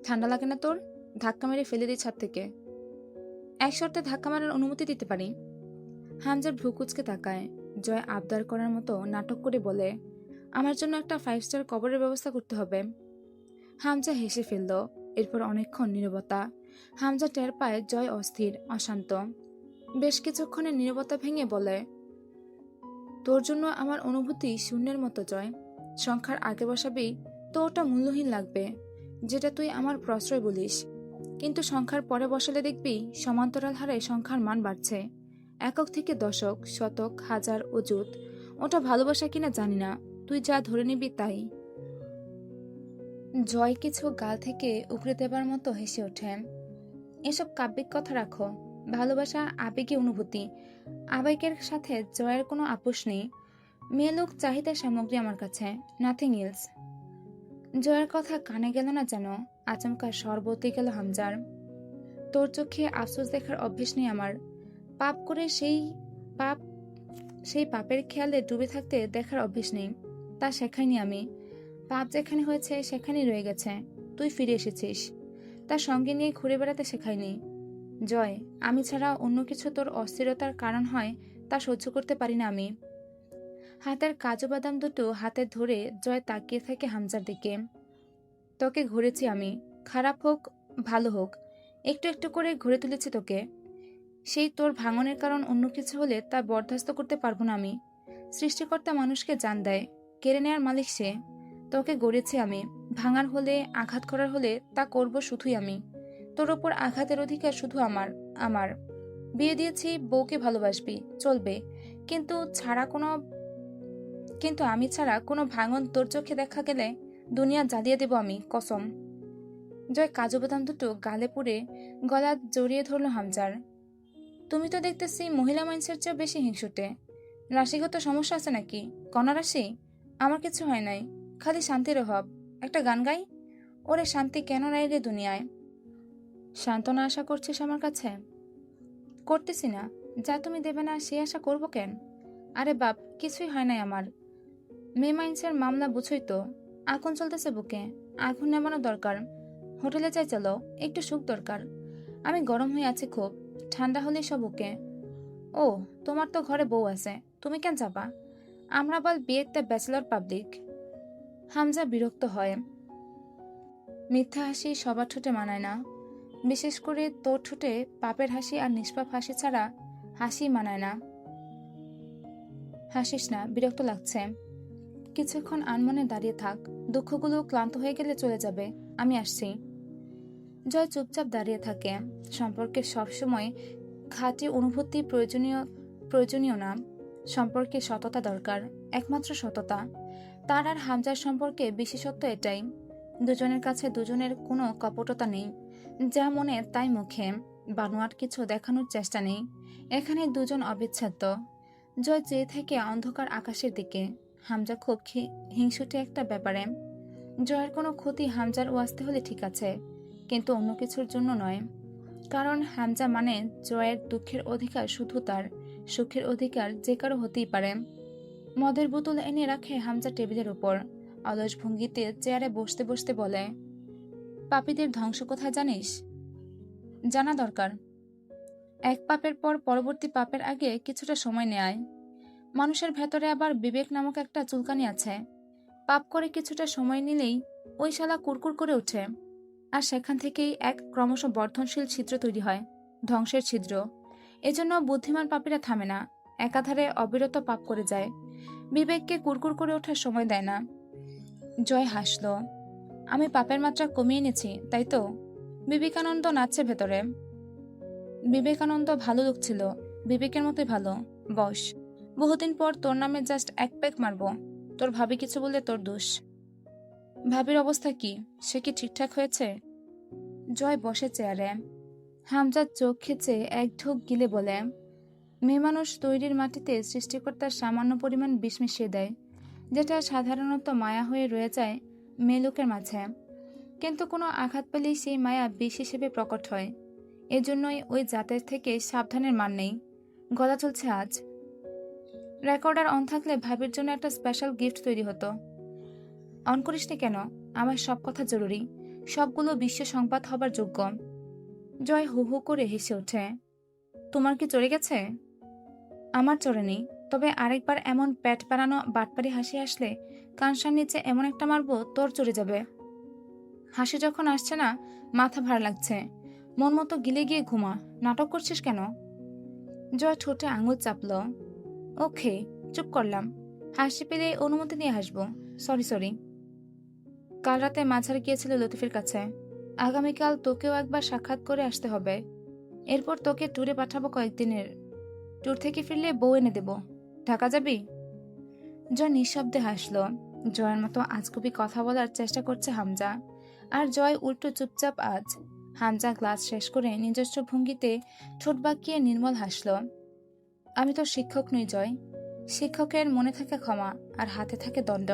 Speaker 1: ঠান্ডা লাগে না তোর? ধাক্কা মেরে ফেলে দিই ছাদ থেকে। এক শর্তে ধাক্কা মারার অনুমতি দিতে পারি। হামজার ভ্রু কুচকে তাকায়। জয় আবদার করার মতো নাটক করে বলে, আমার জন্য একটা 5 স্টার কবরের ব্যবস্থা করতে হবে। হামজা হেসে ফেলল। এরপর অনেকক্ষণ নীরবতা। হামজা টের পায় জয় অস্থির, অশান্ত। বেশ কিছুক্ষণের নীরবতা ভেঙে বলে, তোর জন্য আমার অনুভূতি শূন্যের মতো জয়। সংখ্যার আগে বসাবি তো ওটা মূল্যহীন লাগবে, যেটা তুই আমার প্রশ্রয় বলিস। কিন্তু সংখ্যার পরে বসালে দেখবি সমান্তরাল হারে সংখ্যার মান বাড়ছে। একক থেকে দশক, শতক, হাজার, অযুত। ওটা ভালোবাসা কিনা জানি না, তুই যা ধরে নিবি তাই। জয় কিছু গাল থেকে উগড়ে দেবার মতো হেসে ওঠে। এসব কাব্যিক কথা রাখো। ভালোবাসা আবেগী অনুভূতি। আবেগের সাথে জয়ের কোনো আপোষ নেই। মেয়ে লোক চাহিদার সামগ্রী আমার কাছে, নাথিং এলস। জয়ের কথা কানে গেল না যেন, আচমকা স্বর বলতে গেল হামজার। তোর চোখে আফসোস দেখার অভ্যেস নেই আমার। পাপ করে পাপ সেই পাপের খেয়ালে ডুবে থাকতে দেখার অভ্যেস নেই। তা শেখাইনি আমি। পাপ যেখানে হয়েছে সেখানেই রয়ে গেছে। তুই ফিরে এসেছিস, তার সঙ্গে নিয়ে ঘুরে বেড়াতে শেখাইনি। জয়, আমি ছাড়া অন্য কিছু তোর অস্থিরতার কারণ হয় তা সহ্য করতে পারি না আমি। হাতের কাজু বাদাম দুটো হাতে ধরে জয় তাকিয়ে থাকে হামজার দিকে। তোকে ঘুরেছি আমি, খারাপ হোক ভালো হোক, একটু একটু করে ঘুরে তুলেছি তোকে। সেই তোর ভাঙনের কারণ অন্য কিছু হলে তা বরদাস্ত করতে পারবো না আমি। সৃষ্টিকর্তা মানুষকে জান দেয়, কেড়ে নেয়ার মালিক সে। তোকে গড়েছি আমি, ভাঙার হলে আঘাত করার হলে তা করব শুধুই আমি। তোর ওপর আঘাতের অধিকার শুধু আমার। আমার বিয়ে দিয়েছি, বউকে ভালোবাসবি, চলবে, কিন্তু আমি ছাড়া কোনো ভাঙন তোর চোখে দেখা গেলে দুনিয়া জ্বালিয়ে দেব আমি, কসম। জয় কাজু বাদাম দুটো গালে পুড়ে গলা জড়িয়ে ধরল হামজার। তুমি তো দেখতেছি মহিলা মানুষের চেয়ে বেশি হিংসুটে। রাশিগত সমস্যা আছে নাকি? কণা রাশি? আমার কিছু হয় নাই, খালি শান্তির অভাব। একটা গান গাই? ওরে শান্তি কেন নাই রে দুনিয়ায়? সান্ত্বনা আশা করছিস আমার কাছে? করতেছি না, যা তুমি দেবে না সে আশা করব কেন? আরে বাপ, কিছুই হয় নাই আমার। মেয়ে মাইন্সের মামলা বুঝই তো, আগুন চলতেছে বুকে, আগুন নেমানো দরকার। হোটেলে যাই চলো, একটু সুখ দরকার। আমি গরম হয়ে আছি খুব, ঠান্ডা হলেই সব ওকে। ও, তোমার তো ঘরে বউ আছে, তুমি কেন যাবা? আমরা বল বিয়েতে ব্যাচেলর পাবলিক। হামজা বিরক্ত হয়। মিথ্যা হাসি সবার ঠোঁটে মানায় না, বিশেষ করে তোর ঠোঁটে পাপের হাসি আর নিষ্পাপ হাসি ছাড়া হাসি মানায় না। হাসিস না, বিরক্ত লাগছে। কিছুক্ষণ আনমনে দাঁড়িয়ে থাক, দুঃখগুলো ক্লান্ত হয়ে গেলে চলে যাবে, আমি আসছি। জয় চুপচাপ দাঁড়িয়ে থাকে। সম্পর্কে সবসময় খাঁটি অনুভূতি প্রয়োজনীয় না, সম্পর্কে সততা দরকার, একমাত্র সততা। তার আর হামজার সম্পর্কে বিশেষত্ব এটাই, দুজনের কাছে দুজনের কোনো কপটতা নেই, যা মনে তাই মুখে, বানোয়াট কিছু দেখানোর চেষ্টা নেই। এখানে দুজন অবিচ্ছেদ্য। জয় চেয়ে থেকে অন্ধকার আকাশের দিকে। হামজা খুব হিংসুটে একটা ব্যাপারে। জয়ের কোনো ক্ষতি হামজার ওয়াস্তে হলে ঠিক আছে, কিন্তু অন্য কিছুর জন্য নয়। কারণ হামজা মানে জয়ের দুঃখের অধিকার শুধু তার, সুখের অধিকার যে কারো হতেই পারে। মদের বোতল এনে রাখে হামজা টেবিলের উপর, অলস ভঙ্গিতে চেয়ারে বসতে বসতে বলে, পাপীদের ধ্বংস কোথায় জানিস? জানা দরকার। এক পাপের পর পরবর্তী পাপের আগে কিছুটা সময় নেয়। মানুষের ভেতরে আবার বিবেক নামক একটা চুলকানি আছে। পাপ করে কিছুটা সময় নিলেই ওই শালা কুরকুর করে ওঠে, আর সেখান থেকেই এক ক্রমশ বর্ধনশীল ছিদ্র তৈরি হয়, ধ্বংসের ছিদ্র। এজন্য বুদ্ধিমান পাপীরা থামে না, একাধারে অবিরত পাপ করে যায়, বিবেককে কুরকুর করে ওঠার সময় দেয় না। জয় হাসল। আমি পাপের মাত্রা কমিয়ে এনেছি, তাই তো? বিবেকানন্দ নাচছে ভেতরে। বিবেকানন্দ ভালো লোক ছিল, বিবেকের মতোই ভালো। বস, বহুদিন পর তোর নামে জাস্ট এক প্যাক মারবো। তোর ভাবি কিছু বললে তোর দোষ। ভাবির অবস্থা কি? সে কি ঠিকঠাক হয়েছে? জয় বসে চেয়ারে। হামজার চোখ খেচে এক ঢোক গিলে বলে, মেয়ে মানুষ তৈরির মাটিতে সৃষ্টিকর্তার সামান্য পরিমাণ বিষ মিশিয়ে দেয়, যেটা সাধারণত মায়া হয়ে রয়ে যায় মেয়ে লোকের মাঝে। কিন্তু কোনো আঘাত পেলেই সেই মায়া বিষ হিসেবে প্রকট হয়। এজন্যই ওই জাতের থেকে সাবধানের মান নেই। গলা চলছে আজ। রেকর্ডার অন থাকলে ভাবির জন্য একটা স্পেশাল গিফট তৈরি হতো। অন করিসনি কেন? আমার সব কথা জরুরি, সবগুলো বিশ্ব সংবাদ হবার যোগ্য। জয় হু হু করে হেসে ওঠে। তোমার কি চড়ে গেছে? আমার চড়েনি, তবে আরেকবার এমন পেট বাড়ানো বাটপারি হাসি আসলে কানসার নিচে এমন একটা মারবো তোর চড়ে যাবে। হাসি যখন আসছে না, মাথা ভার লাগছে, মন মতো গিলে গিয়ে ঘুমা। নাটক করছিস কেন? জয় ঠোঁটে আঙুল চাপল। ওকে, চুপ করলাম। হাসি পেলে অনুমতি নিয়ে হাসবো। Sorry sorry. কাল রাতে মাঝার গিয়েছিল লতিফের কাছে। আগামীকাল তোকেও একবার সাক্ষাৎ করে আসতে হবে। এরপর তোকে ট্যুরে পাঠাবো কয়েকদিনের। ট্যুর থেকে ফিরলে বউ এনে দেব। ঢাকা যাবি? জয় নিঃশব্দে হাসলো। জয়ের মতো আজগুবি কথা বলার চেষ্টা করছে হামজা, আর জয় উল্টো চুপচাপ আজ। হামজা গ্লাস শেষ করে নিজস্ব ভঙ্গিতে ঠোঁট বাঁকিয়ে নির্মল হাসল। আমি তো শিক্ষক নই জয়। শিক্ষকের মনে থাকে ক্ষমা, আর হাতে থাকে দণ্ড।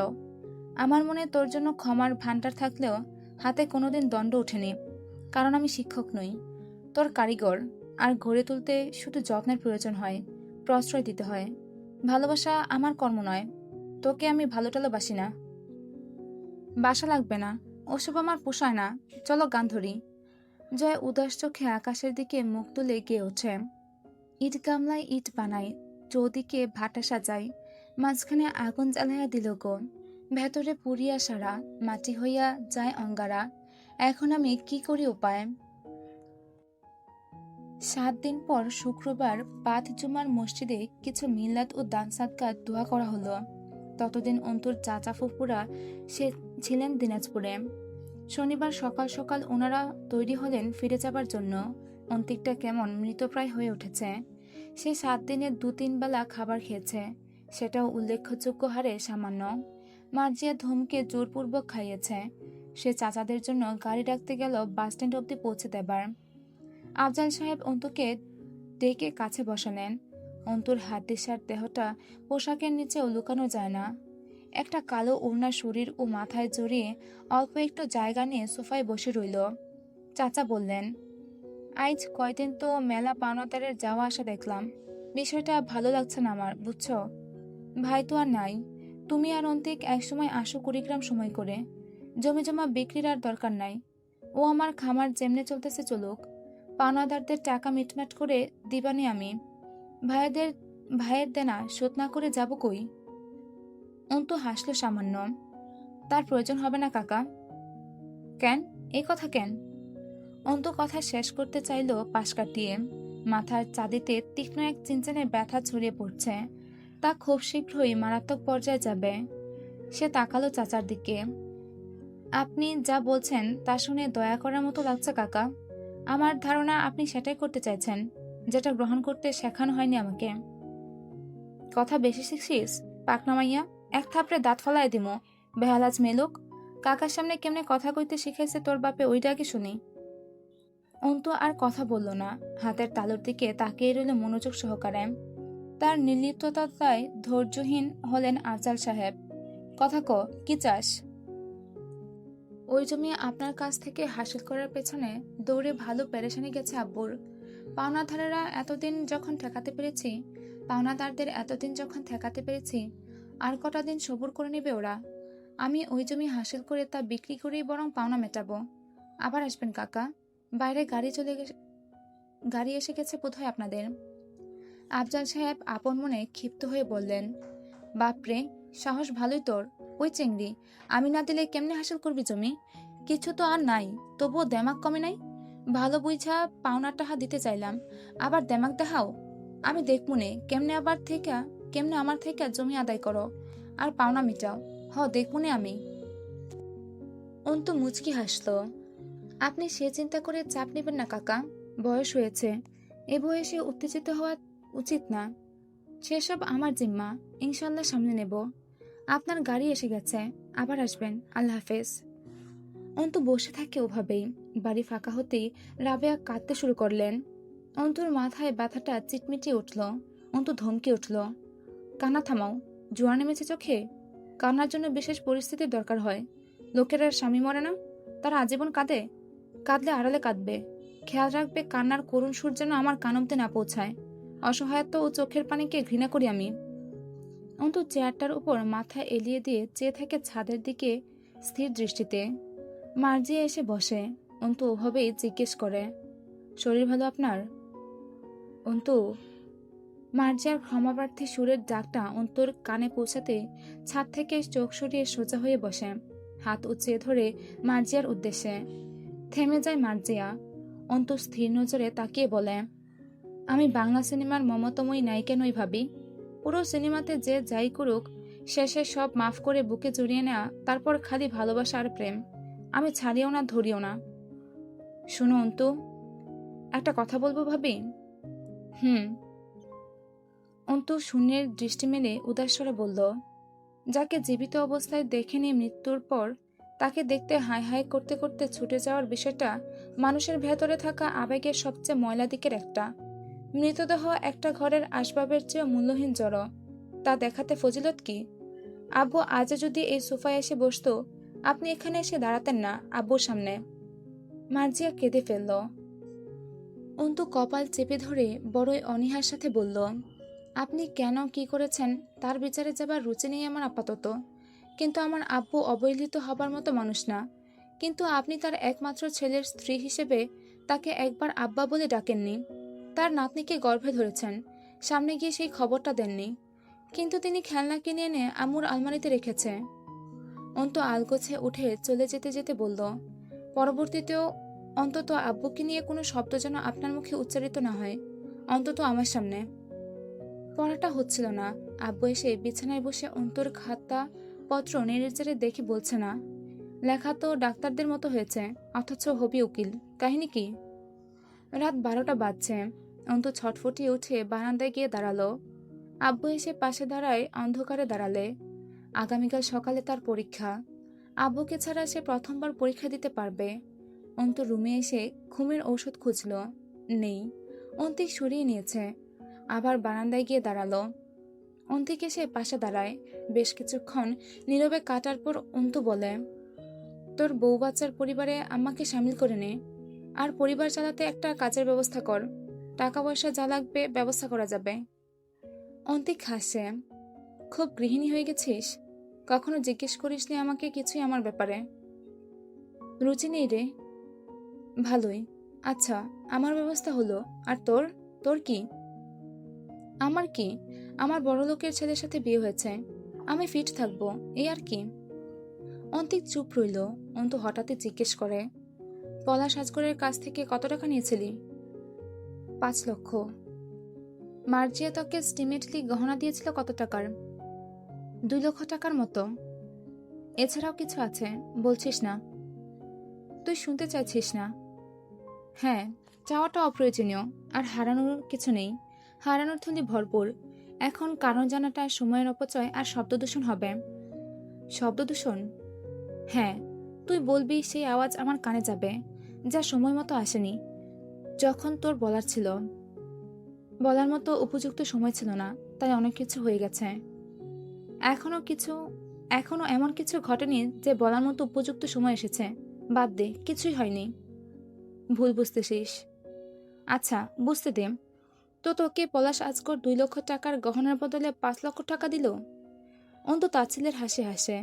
Speaker 1: আমার মনে তোর জন্য ক্ষমার ভান্ডার থাকলেও হাতে কোনোদিন দণ্ড ওঠেনি, কারণ আমি শিক্ষক নই, তোর কারিগর। আর গড়ে তুলতে শুধু যত্নের প্রয়োজন হয়, প্রশ্রয় দিতে হয়। ভালোবাসা আমার কর্ম নয়। তোকে আমি ভালো টালো বাসি না। বাসা লাগবে না, ওসব আমার পোষায় না। চলো গান ধরি। জয় উদাস চোখে আকাশের দিকে মুখ তুলে গিয়ে ওঠে। ইট গামলায় ইট বানাই, চৌদিকে ভাটা সাজাই, মাঝখানে আগুন জ্বালাইয়া দিল গো। ভেতরে পুড়িয়া সারা, মাটি হইয়া যায় অঙ্গারা। এখন আমি কি করি উপায়? 7 দিন পর শুক্রবার পাঁচ জুমার মসজিদে কিছু মিল্লাত ও দান সাদকার দোয়া করা হলো। ততদিন অন্তুর চাচা ফুপুরা সে ছিলেন দিনাজপুরে। শনিবার সকাল সকাল ওনারা তৈরি হলেন ফিরে যাবার জন্য। অন্তিকটা কেমন মৃতপ্রায় হয়ে উঠেছে। সে 7 দিনে 2-3 বেলা খাবার খেয়েছে, সেটাও উল্লেখযোগ্য হারে সামান্য। মার্জিয়া ধমকে জোরপূর্বক খাইয়েছে। সে চাচাদের জন্য গাড়ি ডাকতে গেল বাসস্ট্যান্ড অব্দি পৌঁছে দেবার। আফজাল সাহেব অন্তুকে ডেকে কাছে বসালেন। অন্তুর হাড্ডিসার দেহটা পোশাকের নিচেও লুকানো যায় না। একটা কালো ওড়না শরীর ও মাথায় জড়িয়ে অল্প একটু জায়গা নিয়ে সোফায় বসে রইল। চাচা বললেন, আইজ কয়দিন তো মেলা পাওনাদারের যাওয়া আসা দেখলাম। বিষয়টা ভালো লাগছে না আমার, বুঝছো? ভাই তো আর নাই। তুমি আর অন্তিক একসময় আসো কুড়িগ্রাম সময় করে। জমি জমা বিক্রির আর দরকার নাই। ও আমার খামার যেমনে চলতেছে চলুক। পাওনাদারদের টাকা মিটমাট করে দিবানি আমি। ভাইয়ের দেনা শোধ না করে যাব কই? অন্তু হাসলো সামান্য। তার প্রয়োজন হবে না কাকা। কেন? এই কথা কেন? অন্তু কথা শেষ করতে চাইল পাশ কাটিয়ে। মাথার চাঁদিতে তীক্ষ্ণ এক চিনচিনে ব্যথা ছড়িয়ে পড়ছে। তা খুব শীঘ্রই মারাত্মক পর্যায়ে যাবে। সে তাকালো চাচার দিকে। আপনি যা বলছেন তা শুনে দয়া করার মতো লাগছে কাকা। আমার ধারণা আপনি সেটাই করতে চাইছেন, যেটা গ্রহণ করতে শেখানো হয়নি আমাকে। কথা বেশি শিখছিস পাকনা মাইয়া? এক থাপড়ে দাঁত ফলায় দিমো। বেহালাজ মেলুক। কাকার সামনে কেমনে কথা কইতে শিখাইছে তোর বাপে, ওইটা আগে শুনি। অন্তু আর কথা বলল না, হাতের তালুর দিকে তাকিয়ে রইল মনোযোগ সহকারে। তার নির্লিপ্ততায় ধৈর্যহীন হলেন আফজাল সাহেব। কথা ক, কি চাস? ওই জমি আপনার কাছ থেকে হাসিল করার পেছনে দৌড়ে ভালো পেরেশানি গেছে আব্বুর। পাওনাদারদের এতদিন যখন ঠেকাতে পেরেছি, আর কটা দিন সবুর করে নেবে ওরা। আমি ওই জমি হাসিল করে তা বিক্রি করেই বরং পাওনা মেটাবো। আবার আসবেন কাকা। বাইরে গাড়ি এসে গেছে বোধহয় আপনাদের। আফজাল সাহেব আপন মনে ক্ষিপ্ত হয়ে বললেন, বাপরে, সাহস ভালোই তোর। ওই চেংড়ি, আমি না দিলে কেমনে হাসিল করবি জমি? কিছু তো আর নাই, তবুও দেমাক কমে নাই। ভালো বুঝা পাওনার টাকা দিতে চাইলাম, আবার দেমাক দেখাও। আমি দেখমুনে কেমনে আমার থেকে জমি আদায় করো আর পাওনা মিটাও। দেখমুনে আমি। অন্তু মুচকি হাসল। আপনি সে চিন্তা করে চাপ নেবেন না কাকা। বয়স হয়েছে, এ বয়সে উত্তেজিত হওয়া উচিত না। সেসব আমার জিম্মা, ইনশাল্লাহ সামনে নেব। আপনার গাড়ি এসে গেছে, আবার আসবেন। আল্লাহ হাফেজ। অন্তু বসে থাকে ওভাবেই। বাড়ি ফাঁকা হতেই রাবেয়া কাঁদতে শুরু করলেন। অন্তুর মাথায় ব্যথাটা চিটমিটিয়ে উঠল। অন্তু ধমকে উঠল, কান্না থামাও। জোয়ার নেমেছে চোখে? কান্নার জন্য বিশেষ পরিস্থিতির দরকার হয়। লোকেরা স্বামী মরে না, তারা আজীবন কাঁদে। কাঁদলে আড়ালে কাঁদবে। খেয়াল রাখবে কান্নার করুণ সুর যেন আমার কান অব্দি না পৌঁছায়। অসহায়ত্ব ও চোখের পানিকে ঘৃণা করি আমি। অন্তু চেয়ারটার উপর মাথা এলিয়ে দিয়ে চেয়ে থাকে ছাদের দিকে স্থির দৃষ্টিতে। মার্জিয়া এসে বসে। অন্তু ওভাবেই জিজ্ঞেস করে, শরীর ভালো আপনার? অন্তু। মার্জিয়ার ক্ষমাপ্রার্থী সুরের ডাকটা অন্তুর কানে পৌঁছাতে ছাদ থেকে চোখ সরিয়ে সোজা হয়ে বসে, হাত উঁচিয়ে ধরে মার্জিয়ার উদ্দেশ্যে। থেমে যায় মার্জিয়া। অন্তু স্থির নজরে তাকিয়ে বলে, আমি বাংলা সিনেমার মমতাময়ী নায়িকা নই ভাবি। পুরো সিনেমাতে যে যাই করুক, শেষে সব মাফ করে বুকে জড়িয়ে নেওয়া, তারপর খালি ভালোবাসা আর প্রেম। আমি ছাড়িও না, ধরিও না। শুনো অন্তু, একটা কথা বলবো ভাবি। হুম। অন্তু শূন্যের দৃষ্টি মেলে উদাস স্বরে বলল, যাকে জীবিত অবস্থায় দেখেনি মৃত্যুর পর, তাকে দেখতে হাই হাই করতে করতে ছুটে যাওয়ার বিষয়টা মানুষের ভেতরে থাকা আবেগের সবচেয়ে ময়লা দিকের একটা। মৃতদেহ একটা ঘরের আসবাবের চেয়ে মূল্যহীন জড়। তা দেখাতে ফজিলত কি? আব্বু আজ যদি এই সোফায় এসে বসতো, আপনি এখানে এসে দাঁড়াতেন না আব্বুর সামনে। মার্জিয়া কেঁদে ফেলল। অন্তু কপাল চেপে ধরে বড়ই অনীহার সাথে বলল, আপনি কেন কি করেছেন তার বিচারে যাবার রুচি নেই আমার আপাতত, কিন্তু আমার আব্বু অবহেলিত হবার মতো মানুষ না। কিন্তু আপনি তার একমাত্র ছেলের স্ত্রী হিসেবে তাকে একবার আব্বা বলে ডাকেননি। তার নাতনিকে গর্ভে ধরেছেন, সামনে গিয়ে সেই খবরটা দেননি। কিন্তু তিনি খেলনা কিনে এনে আম্মুর আলমারিতে রেখেছে। অন্তু আলগোছে উঠে চলে যেতে যেতে বলল, পরবর্তীতেও অন্তত আব্বুকে নিয়ে কোনো শব্দ যেন আপনার মুখে উচ্চারিত না হয়, অন্তত আমার সামনে। পড়াটা হচ্ছিল না। আব্বু এসে বিছানায় বসে অন্তুর খাতা পত্র নেড়েচেড়ে দেখে বলছে না, লেখা তো ডাক্তারদের মতো হয়েছে, অথচ হবি উকিল। কাহিনী কি? রাত 12টা বাজছে। অন্তু ছটফটিয়ে উঠে বারান্দায় গিয়ে দাঁড়ালো। আব্বু এসে পাশে দাঁড়ায় অন্ধকারে দাঁড়ালে। আগামীকাল সকালে তার পরীক্ষা। আব্বুকে ছাড়া সে প্রথমবার পরীক্ষা দিতে পারবে। অন্তু রুমে এসে ঘুমের ঔষধ খুঁজল, নেই। অন্তিক সরিয়ে নিয়েছে। আবার বারান্দায় গিয়ে দাঁড়ালো। অন্তিক এসে পাশে দাঁড়ায়। বেশ কিছুক্ষণ নীরবে কাটার পর অন্তু বলে, তোর বউ বাচ্চার পরিবারে আম্মাকে সামিল করে নে, আর পরিবার চালাতে একটা কাজের ব্যবস্থা কর। টাকা পয়সা যা লাগবে ব্যবস্থা করা যাবে। অন্তিক হাসে, খুব গৃহিণী হয়ে গেছিস? কখনো জিজ্ঞেস করিসনি আমাকে কিছুই আমার ব্যাপারে। রুচি নেই রে। ভালোই। আচ্ছা, আমার ব্যবস্থা হলো, আর তোর? তোর কি? আমার কি? আমার বড়লোকের ছেলের সাথে বিয়ে হয়েছে, আমি ফিট থাকবো, এই আর কি। অন্তিক চুপ রইল। অন্তু হঠাৎই জিজ্ঞেস করে, পলাশ আজগরের কাছ থেকে কত টাকা নিয়েছিলি? 5 লক্ষ। মার্জিয়া তোকে স্টিমেটলি গহনা দিয়েছিল কত টাকার? 2 লক্ষ টাকার মতো। এছাড়াও কিছু আছে, বলছিস না? তুই শুনতে চাইছিস না? হ্যাঁ, চাওয়াটা অপ্রয়োজনীয়, আর হারানোর কিছু নেই। হারানোর থলি ভরপুর। এখন কারণ জানাটা সময়ের অপচয় আর শব্দদূষণ হবে। শব্দদূষণ? হ্যাঁ, তুই বলবি সেই আওয়াজ আমার কানে যাবে, যা সময় মতো আসেনি, যখন তোর বলার ছিল। বলার মতো উপযুক্ত সময় ছিল না, তাই অনেক কিছু হয়ে গেছে। এখনো এমন কিছু ঘটেনি যে বলার মতো উপযুক্ত সময় এসেছে। বাদ দে, কিছুই হয়নি। ভুল বুঝতেছিস। আচ্ছা, বুঝতে দে। তো তোকে পলাশ আজগর 2 লক্ষ টাকার গহনার বদলে 5 লক্ষ টাকা দিল? অন্তু তাচ্ছিলের হাসি হাসে।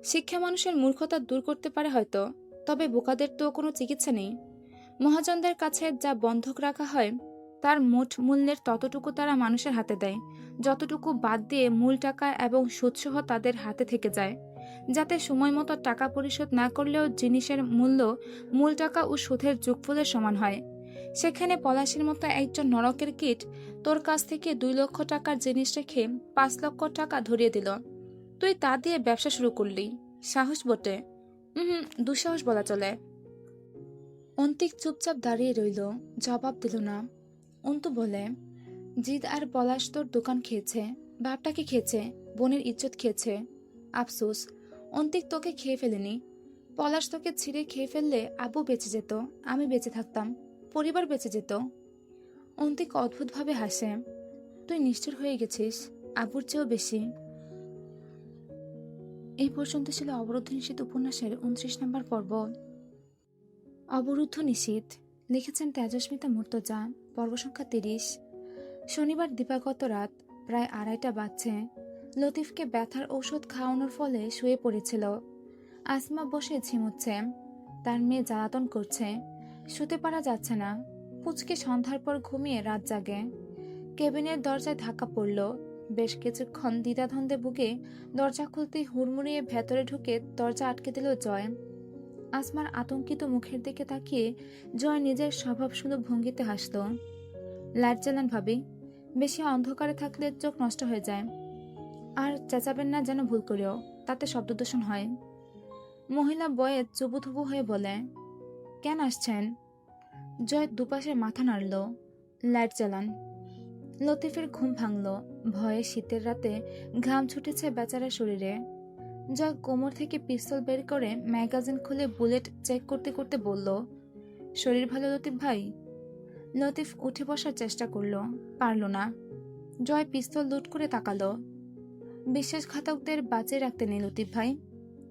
Speaker 1: শিক্ষা মানুষের মূর্খতা দূর করতে পারে হয়তো, তবে বোকাদের তো কোনো চিকিৎসা নেই। মহাজনদের কাছে যা বন্ধক রাখা হয় তার মোট মূল্যের ততটুকু তারা মানুষের হাতে দেয়, যতটুকু বাদ দিয়ে মূল টাকা এবং সুদসহ তাদের হাতে থেকে যায়, যাতে সময় মতো টাকা পরিশোধ না করলেও জিনিসের মূল্য মূল টাকা ও সুদের যোগফলের সমান হয়। সেখানে পলাশের মতো একজন নরকের কীট তোর কাছ থেকে 2 লক্ষ টাকার জিনিস রেখে 5 লক্ষ টাকা ধরিয়ে দিল। তুই তা দিয়ে ব্যবসা শুরু করলি। সাহস বটে। দুঃসাহস বলা চলে। অন্তিক চুপচাপ দাঁড়িয়ে রইল, জবাব দিল না। অন্তু বলে, জিদ আর পলাশ তোর দোকান খেয়েছে, বাপটাকে খেয়েছে, বোনের ইজ্জত খেয়েছে। আফসোস, অন্তিক তোকে খেয়ে ফেলেনি। পলাশ তোকে ছিঁড়ে খেয়ে ফেললে আব্বু বেঁচে যেত, আমি বেঁচে থাকতাম, পরিবার বেঁচে যেত। অন্তিক অদ্ভুতভাবে হাসে। তুই নিষ্ঠুর হয়ে গেছিস, আব্বুর চেয়েও বেশি। এই পর্যন্ত ছিল অবরুদ্ধ নিষিদ্ধ উপন্যাসের 29 নম্বর পর্ব। অবরুদ্ধ নিষিদ্ধ লিখেছেন তেজস্মিতা মুর্তজা। পর্ব সংখ্যা 30। শনিবার দিবাগত রাত প্রায় 2:30 বাজছে। লতিফকে ব্যথার ঔষধ খাওয়ানোর ফলে শুয়ে পড়েছিল। আসমা বসে ঝিমুচ্ছে। তার মেয়ে জ্বালাতন করছে, শুতে পারা যাচ্ছে না। পুচকে সন্ধ্যার পর ঘুমিয়ে রাত জাগে। কেবিনের দরজায় ধাক্কা পড়ল। বেশ কিছুক্ষণ দ্বিধাদ্বন্দ্বে ভুগে দরজা খুলতেই হুড়মুড়িয়ে ভেতরে ঢুকে দরজা আটকে দিল জয়। আসমার আতঙ্কিত মুখের দিকে তাকিয়ে জয় নিজের স্বভাবসুলভ ভঙ্গিতে হাসল। লাইট জ্বালান ভাবি। বেশি অন্ধকারে থাকলে চোখ নষ্ট হয়ে যায়। আর চেঁচাবেন না যেন ভুল করেও, তাতে শব্দদূষণ হয়। মহিলা বয়ে চুবুথুবু হয়ে বলে, কেন আসছেন? জয় দুপাশে মাথা নাড়ল। লাইট জ্বালান। লতিফের ঘুম ভাঙল। ভয়ে শীতের রাতে ঘাম ছুটেছে বেচারার শরীরে। জয় কোমর থেকে পিস্তল বের করে ম্যাগাজিন খুলে বুলেট চেক করতে করতে বলল, শরীর ভালো লতিফ ভাই? লতিফ উঠে বসার চেষ্টা করল, পারল না। জয় পিস্তল লুট করে তাকালো। বিশ্বাসঘাতকদের বাঁচিয়ে রাখতে নেই লতিফ ভাই,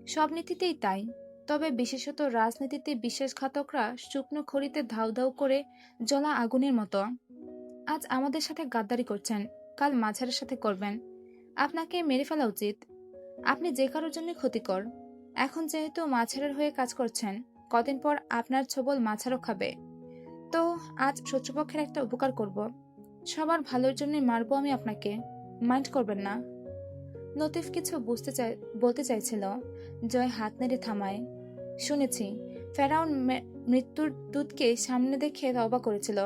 Speaker 1: সব নীতিতেই তাই। তবে বিশেষত রাজনীতিতে বিশ্বাসঘাতকরা শুকনো খড়িতে ধাউ ধাউ করে জ্বলা আগুনের মতো। আজ আমাদের সাথে গাদ্দারি করছেন, কাল মাঝারের সাথে করবেন। আপনাকে মেরে ফেলা উচিত। আপনি যে কারোর জন্য ক্ষতিকর। এখন যেহেতু মাঝারের হয়ে কাজ করছেন, কদিন পর আপনার ছোবল মাঝারও খাবে। তো আজ শত্রুপক্ষের একটা উপকার করব। সবার ভালোর জন্যই মারবো আমি আপনাকে, মাইন্ড করবেন না। লতিফ কিছু বলতে চাইছিল। জয় হাত নেড়ে থামায়। শুনেছি ফেরাউন মৃত্যুর দূতকে সামনে দেখে তওবা করেছিল।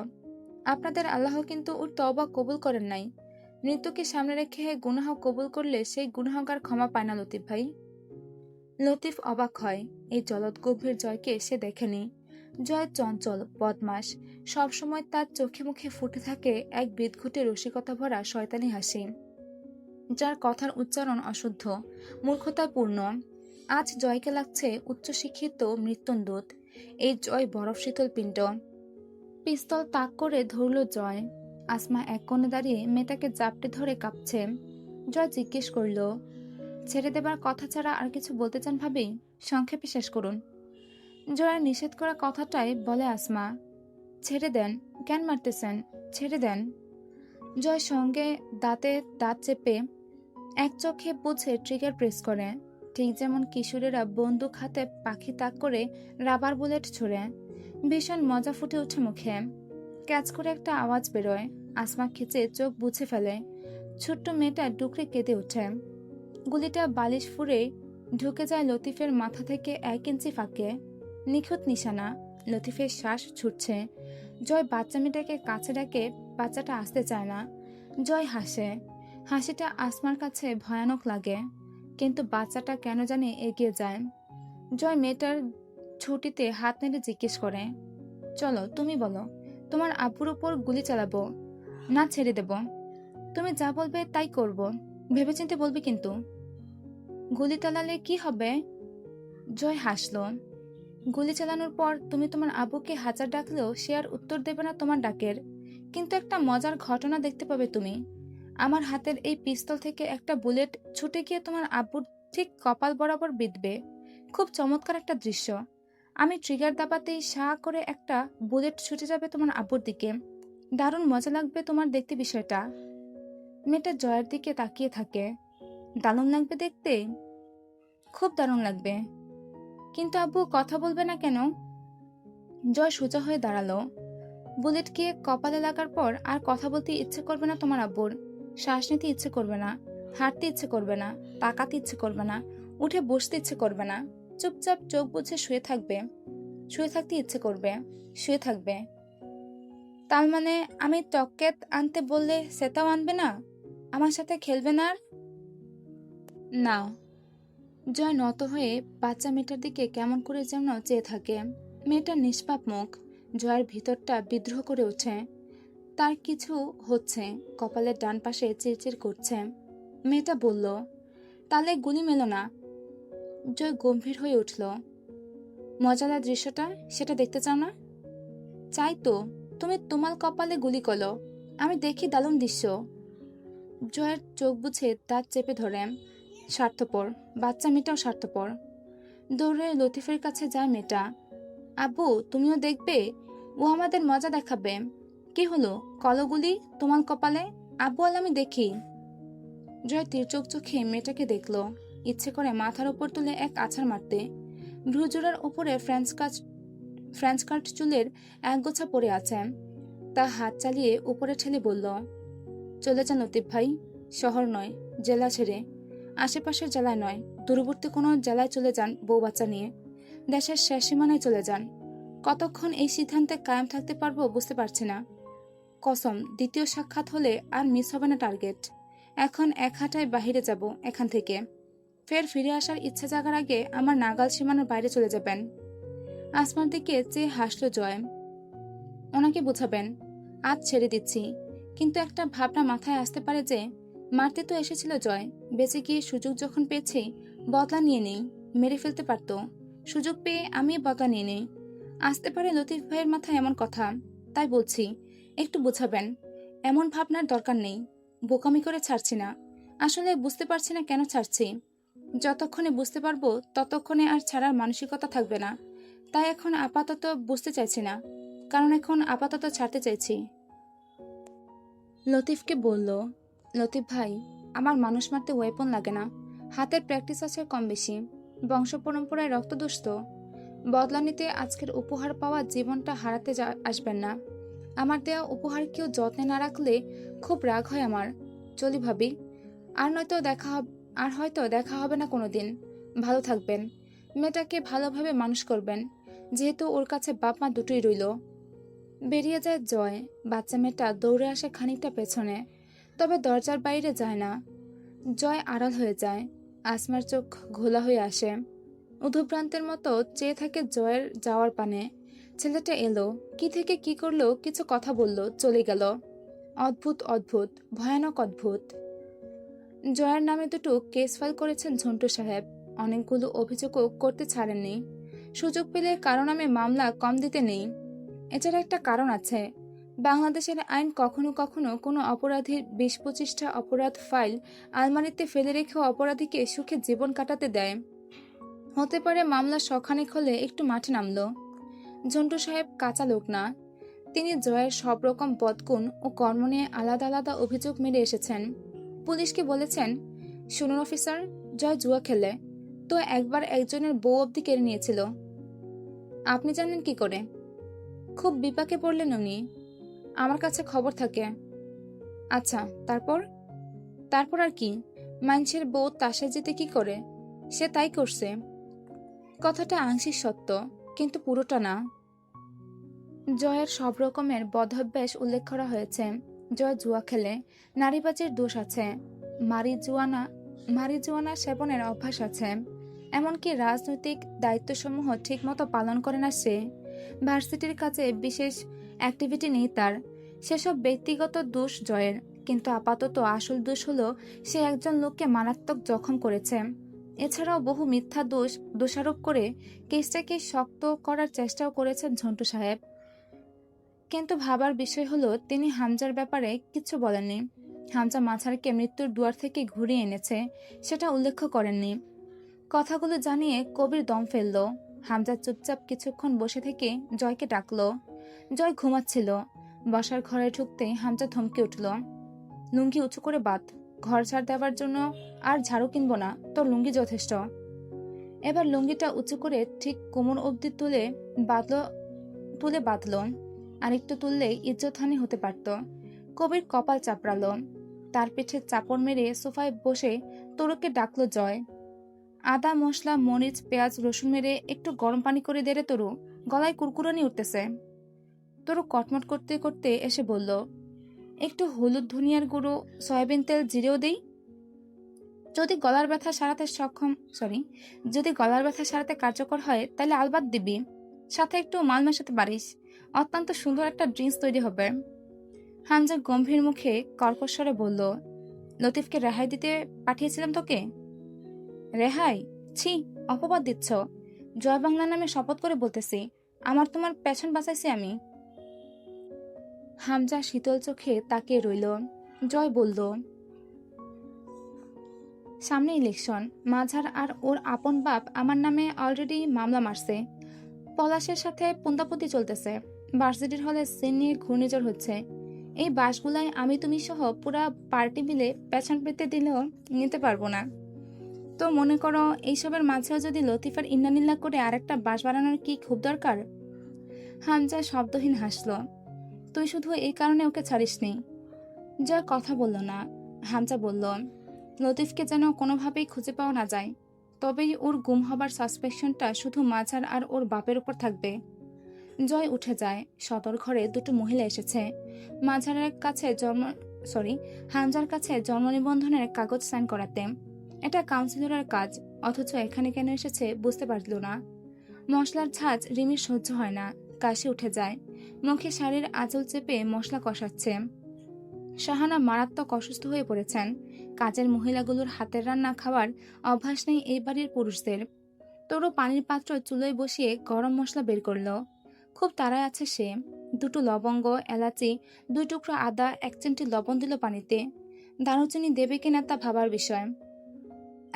Speaker 1: আপনাদের আল্লাহ কিন্তু ওর তওবা কবুল করেন নাই। মৃত্যুকে সামনে রেখে গুনাহ কবুল করলে সেই গুনাহগার ক্ষমা পায় না লতিফ ভাই। লতিফ অবাক হয়। এই জলদ গভীর জয়কে সে দেখেনি। জয় চঞ্চল, বদমাস। সবসময় তার চোখে মুখে ফুটে থাকে এক বিদঘুটে রসিকতা ভরা শয়তানি হাসি, যার কথার উচ্চারণ অশুদ্ধ, মূর্খতায় পূর্ণ। আজ জয়কে লাগছে উচ্চশিক্ষিত মৃত্যুদূত। এই জয় বরফ শীতল পিণ্ড। পিস্তল তাক করে ধরল জয়। আসমা এক কোণে দাঁড়িয়ে মেয়েটাকে জাপটে ধরে কাঁপছে। জয় জিজ্ঞেস করল, ছেড়ে দেবার কথা ছাড়া আর কিছু বলতে চান ভাবি? সংক্ষেপে শেষ করুন। জয়ের নিষেধ করা কথাটাই বলে আসমা, ছেড়ে দেন, কেন মারতেছেন, ছেড়ে দেন। জয় সঙ্গে দাঁতে দাঁত চেপে এক চোখে বুঝে ট্রিগার প্রেস করে, ঠিক যেমন কিশোরেরা বন্দুক হাতে পাখি তাক করে রাবার বুলেট ছোড়ে। ভীষণ মজা ফুটে ওঠে মুখে। ক্যাচ করে একটা আওয়াজ বেরোয়। আসমা খিচে চোখ বুঝে ফেলে। ছোট্ট মেয়েটা ডুকরে কেঁদে ওঠে। গুলিটা বালিশ ফুঁড়ে ঢুকে যায় লতিফের মাথা থেকে 1 ইঞ্চি ফাঁকে। নিখুঁত নিশানা। লতিফের শ্বাস ছুটছে। জয় বাচ্চা মেয়েটাকে কাছে ডাকে, বাচ্চাটা আসতে চায় না। জয় হাসে। হাসিটা আসমার কাছে ভয়ানক লাগে, কিন্তু বাচ্চাটা কেন জানি এগিয়ে যায়। জয় মেয়েটার ছুটিতে হাত নেড়ে জিজ্ঞেস করে, চলো তুমি বলো, তোমার আব্বুর উপর গুলি চালাবো না ছেড়ে দেব? তুমি যা বলবে তাই করব, ভেবেচিন্তে বলবে কিন্তু। গুলি চালালে কি হবে? জয় হাসল। গুলি চালানোর পর তুমি তোমার আব্বুকে হাজার ডাকলেও সে আর উত্তর দেবে না তোমার ডাকের। কিন্তু একটা মজার ঘটনা দেখতে পাবে তুমি। আমার হাতের এই পিস্তল থেকে একটা বুলেট ছুটে গিয়ে তোমার আব্বুর ঠিক কপাল বরাবর বিঁধবে। খুব চমৎকার একটা দৃশ্য। আমি ট্রিগার দাবাতেই সাঁ করে একটা বুলেট ছুটে যাবে তোমার আব্বুর দিকে। দারুণ মজা লাগবে তোমার দেখতে বিষয়টা। মেয়েটা জয়ের দিকে তাকিয়ে থাকে। দারুণ লাগবে দেখতে? খুব দারুণ লাগবে। কিন্তু আব্বু কথা বলবে না কেন? জয় সোজা হয়ে দাঁড়ালো। বুলেট গিয়ে কপালে লাগার পর আর কথা বলতে ইচ্ছে করবে না তোমার আব্বুর। শ্বাস নিতে ইচ্ছে করবে না, হাঁটতে ইচ্ছে করবে না, তাকাতে ইচ্ছে করবে না, উঠে বসতে ইচ্ছে করবে না। চুপচাপ চোখ বুজে শুয়ে থাকবে। শুয়ে থাকতে ইচ্ছে করবে, শুয়ে থাকবে। তার মানে আমি টকেট আনতে বললে সেটাও আনবে না? আমার সাথে খেলবে না আর? না। জয় নত হয়ে বাচ্চা মেয়েটার দিকে কেমন করে যেন চেয়ে থাকে। মেয়েটার নিষ্পাপ মুখ। জয়ের ভিতরটা বিদ্রোহ করে ওঠে। তার কিছু হচ্ছে, কপালের ডান পাশে চিরচির করছে। মেয়েটা বলল, তালে গুলি মেলো না। জয় গম্ভীর হয়ে উঠল। মজাদার দৃশ্যটা, সেটা দেখতে চাও না? চাই তো। তুমি তোমার কপালে গুলি করো, আমি দেখি দারুণ দৃশ্য। জয়ের চোখ বুঝে দাঁত চেপে ধরে। স্বার্থপর, বাচ্চা মেয়েটাও স্বার্থপর। দৌড়ে লতিফের কাছে যায় মেয়েটা। আব্বু তুমিও দেখবে, ও আমাদের মজা দেখাবে। কি হলো, কলগুলি তোমার কপালে? আব্বু আল আমি দেখি। জয় তীরচোখ চোখে মেয়েটাকে দেখল। ইচ্ছে করে মাথার উপর তুলে এক আছাড় মারতে। ভ্রুজোড়ার উপরে ফ্রেঞ্চ কাট চুলের একগোছা পড়ে আছে। তা হাত চালিয়ে উপরে ঠেলে বলল, চলে যান লতিফ ভাই। শহর নয়, জেলা ছেড়ে। আশেপাশের জেলায় নয়, দূরবর্তী কোনো জেলায় চলে যান বউ বাচ্চা নিয়ে। দেশের শেষ সীমানায় চলে যান। কতক্ষণ এই সিদ্ধান্তে কায়েম থাকতে পারবো বুঝতে পারছি না। কসম, দ্বিতীয় সাক্ষাৎ হলে আর মিস হবে না টার্গেট। এখন এক হাঁটায় বাহিরে যাব এখান থেকে। ফের ফিরে আসার ইচ্ছা জাগার আগে আমার নাগাল সীমানার বাইরে চলে যাবেন। আসমার দিকে চেয়ে হাসল জয়। ওনাকে বোঝাবেন, আজ ছেড়ে দিচ্ছি, কিন্তু একটা ভাবনা মাথায় আসতে পারে যে মারতে তো এসেছিল জয়, বেঁচে গিয়ে সুযোগ যখন পেয়েছি বদলা নিয়ে নেই। মেরে ফেলতে পারতো, সুযোগ পেয়ে আমি বদলা নিয়ে নেই। আসতে পারে লতিফ ভাইয়ের মাথায় এমন কথা, তাই বলছি একটু বোঝাবেন। এমন ভাবনার দরকার নেই। বোকামি করে ছাড়ছি না, আসলে বুঝতে পারছি না কেন ছাড়ছি। যতক্ষণে বুঝতে পারবো ততক্ষণে আর ছাড়ার মানসিকতা থাকবে না। তাই এখন আপাতত বুঝতে চাইছি না, কারণ এখন আপাতত ছাড়তে চাইছি। লতিফকে বলল, লতিফ ভাই, আমার মানুষ মারতে ওয়েপন লাগে না, হাতের প্র্যাকটিস আছে কম বেশি। বংশ পরম্পরায় রক্তদোষ তো। বদলা নিতে আজকের উপহার পাওয়া জীবনটা হারাতে আসবেন না। আমার দেয়া উপহার কেউ যত্নে না রাখলে খুব রাগ হয় আমার। চলি ভাবি, আর হয়তো দেখা হবে না কোনোদিন। ভালো থাকবেন। মেয়েটাকে ভালোভাবে মানুষ করবেন, যেহেতু ওর কাছে বাপ মা দুটোই রইল। বেরিয়ে যায় জয়। বাচ্চা মেয়েটা দৌড়ে আসে খানিকটা পেছনে, তবে দরজার বাইরে যায় না। জয় আড়াল হয়ে যায়। আসমার চোখ ঘোলা হয়ে আসে, উধুভ্রান্তের মতো চেয়ে থাকে জয়ের যাওয়ার পানে। ছেলেটা এলো, কি থেকে কি করলো, কিছু কথা বলল, চলে গেল। অদ্ভুত অদ্ভুত, ভয়ানক অদ্ভুত। জয়ের নামে দুটো কেস ফাইল করেছেন ঝন্টু সাহেব। অনেকগুলো অভিযোগও করতে ছাড়েননি। সুযোগ পেলে কারো নামে মামলা কম দিতে নেই। এছাড়া একটা কারণ আছে, বাংলাদেশের আইন কখনো কখনো কোনো অপরাধীর 20-25টা অপরাধ ফাইল আলমারিতে ফেলে রেখেও অপরাধীকে সুখে জীবন কাটাতে দেয়। হতে পারে মামলা শখানেক হলে একটু মাঠে নামলো। ঝন্টু সাহেব কাঁচা লোক না। তিনি জয়ের সব রকম বদগুণ ও কর্ম নিয়ে আলাদা আলাদা অভিযোগ মেরে এসেছেন। পুলিশকে বলেছেন, শুনুন অফিসার, জয় জুয়া খেলে তো একবার একজনের বউ অব্দি কেড়ে নিয়েছিল। আপনি জানেন কি করে? খুব বিপাকে পড়লেন উনি। আমার কাছে খবর থাকে। আচ্ছা, তারপর? তারপর আর কি, মানুষের বউ তাসে যেতে কি করে, সে তাই করছে। কথাটা আংশিক সত্য, কিন্তু পুরোটা না। জয়ের সব রকমের বদভ্যাস উল্লেখ করা হয়েছে। জয় জুয়া খেলে, নারীবাজির দোষ আছে, মারিজুয়ানা সেবনের অভ্যাস আছে, এমনকি রাজনৈতিক দায়িত্বসমূহ ঠিকমতো পালন করে না সে। ভার্সিটির কাছে বিশেষ অ্যাক্টিভিটি নেই তার। সেসব ব্যক্তিগত দোষ জয়ের, কিন্তু আপাতত আসল দোষ হলো সে একজন লোককে মারাত্মক জখম করেছে। এছাড়াও বহু মিথ্যা দোষারোপ করে কেসটাকে শক্ত করার চেষ্টাও করেছেন ঝন্টু সাহেব। কিন্তু ভাবার বিষয় হলো তিনি হামজার ব্যাপারে কিছু বলেননি। হামজা মাছারকে মৃত্যুর দুয়ার থেকে ঘুরিয়ে এনেছে, সেটা উল্লেখ করেননি। কথাগুলো জানিয়ে কবির দম ফেলল। হামজা চুপচাপ কিছুক্ষণ বসে থেকে জয়কে ডাকলো। জয় ঘুমাচ্ছিল। বসার ঘরে ঢুকতে হামজা থমকে উঠল। লুঙ্গি উঁচু করে বাঁধ, ঘর ঝাড় দেওয়ার জন্য আর ঝাড়ু কিনবো না, তোর লুঙ্গি যথেষ্ট। এবার লুঙ্গিটা উঁচু করে ঠিক কোমর অবধি তুলে বাঁধল। আর একটু তুললেই ইজ্জতহানি হতে পারত। কবির কপাল চাপড়ালো। তার পিঠে চাপড় মেরে সোফায় বসে তরুকে ডাকলো জয়। আদা, মশলা, মরিচ, পেঁয়াজ, রসুন মেরে একটু গরম পানি করে দে রে তরু, গলায় কুরকুরানি উঠতেছে। তরু কটমট করতে করতে এসে বলল, একটু হলুদ, ধনিয়ার গুঁড়ো, সয়াবিন তেল, জিরেও দেই। যদি গলার ব্যথা সারাতে কার্যকর হয় তাহলে আলবাত দিবি। সাথে একটু মাল মেশাতে পারিস, অত্যন্ত সুন্দর একটা ড্রিঙ্কস তৈরি হবে। হামজা গম্ভীর মুখে কর্কশ্বরে বলল, লতিফকে রেহাই দিতে পাঠিয়েছিলাম তোকে? রেহাই? ছি, অপবাদ দিচ্ছ। জয় বাংলা নামে শপথ করে বলতেছি, আমার তোমার পেছন বাঁচাইছি আমি। হামজা শীতল চোখে তাকিয়ে রইল। জয় বলল, সামনে ইলেকশন, মাঝার আর ওর আপন বাপ আমার নামে অলরেডি মামলা মারছে। পলাশের সাথে পুন্দাপুতি চলতেছে। ভার্সিটির হলে সিন নিয়ে ঘূর্ণিঝড় হচ্ছে। এই বাসগুলাই আমি তুমি সহ পুরা পার্টি মিলে পেছন পেতে দিলেও নিতে পারবো না। তো মনে করো এইসবের মাঝেও যদি লতিফার ইন্নানিল্লা করে আরেকটা বাস বানানোর কি খুব দরকার? হামজা শব্দহীন হাসল। তুই শুধু এই কারণে ওকে ছাড়িসনি। জয় কথা বলল না। হামজা বলল, লতিফকে যেন কোনোভাবেই খুঁজে পাওয়া না যায়, তবেই ওর গুম হবার সাসপেকশনটা শুধু মাঝার আর ওর বাপের উপর থাকবে। জয় উঠে যায়। সদর ঘরে দুটো মহিলা এসেছে। মাঝারের কাছে হামজার কাছে জন্ম নিবন্ধনের কাগজ সাইন করাতে। এটা কাউন্সিলরের কাজ, অথচ এখানে কেন এসেছে বুঝতে পারল না। মশলার ঝাঁজ রিমির সহ্য হয় না, কাশি উঠে যায়। মুখে শাড়ির আঁচল চেপে মশলা কষাচ্ছে। শাহানা মারাত্মক অসুস্থ হয়ে পড়েছেন। কাজের মহিলাগুলোর হাতের রান্না খাওয়ার অভ্যাস নেই এই বাড়ির পুরুষদের। তরু পানির পাত্র চুলোয় বসিয়ে গরম মশলা বের করলো। খুব তাড়ায় আছে সে। দুটো লবঙ্গ, এলাচি, 2 টুকরো আদা, 1 চিমটি লবণ দিল পানিতে। দারুচিনি দেবে কিনা তা ভাবার বিষয়।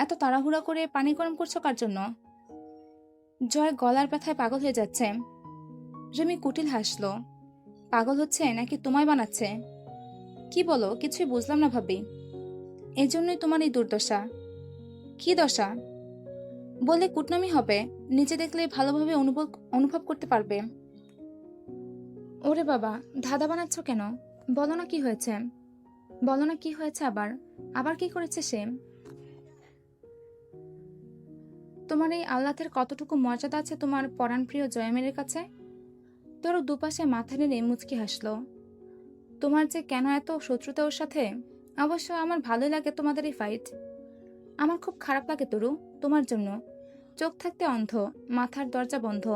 Speaker 1: এত তাড়াহুড়া করে পানি গরম করছো কার জন্য? জয় গলার ব্যথায় পাগল হয়ে যাচ্ছে। রিমি কুটিল হাসলো। পাগল হচ্ছে নাকি তোমায় বানাচ্ছে? কি বলো, কিছুই বুঝলাম না ভাবি। এজন্যই তোমার এই দুর্দশা। কি দশা? বলে কুটনামি হবে, নিচে দেখলে ভালোভাবে অনুভব করতে পারবে। ওরে বাবা, ধাঁধা বানাচ্ছ কেন? বলো না কি হয়েছে। বলো না কি হয়েছে আবার। আবার কি করেছে সে? তোমার এই আল্লাহের কতটুকু মর্যাদা আছে তোমার পরাণপ্রিয় জয়ামের কাছে? তোর দুপাশে মাথা নেড়ে মুচকি হাসলো। তোমার যে কেন এত শত্রুতা ওর সাথে? অবশ্য আমার ভালোই লাগে তোমাদের এই ফাইট। আমার খুব খারাপ লাগে তরু, তোমার জন্য। চোখ থাকতে অন্ধ, মাথার দরজা বন্ধ।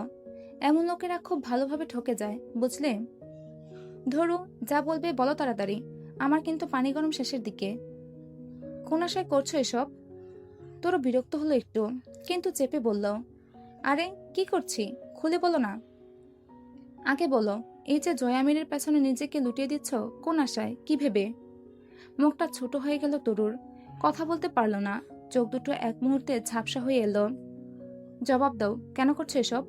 Speaker 1: এমন লোকেরা খুব ভালোভাবে ঠকে যায়, বুঝলে? ধরু, যা বলবে বলো তাড়াতাড়ি। আমার কিন্তু পানি গরম শেষের দিকে। কোন আশায় করছো এসব? তোর বিরক্ত হলো একটু, কিন্তু চেপে বলল, আরে কি করছি, খুলে বলো না। আগে বলো, এই যে জয়ামিরের পেছনে নিজেকে লুটিয়ে দিচ্ছ, কোন আশায়, কি ভেবে? মুখটা ছোট হয়ে গেল তরুর। কথা বলতে পারল না। চোখ দুটো এক মুহূর্তে ঝাপসা হয়ে এলো। জবাব দাও, কেন করছো এসব?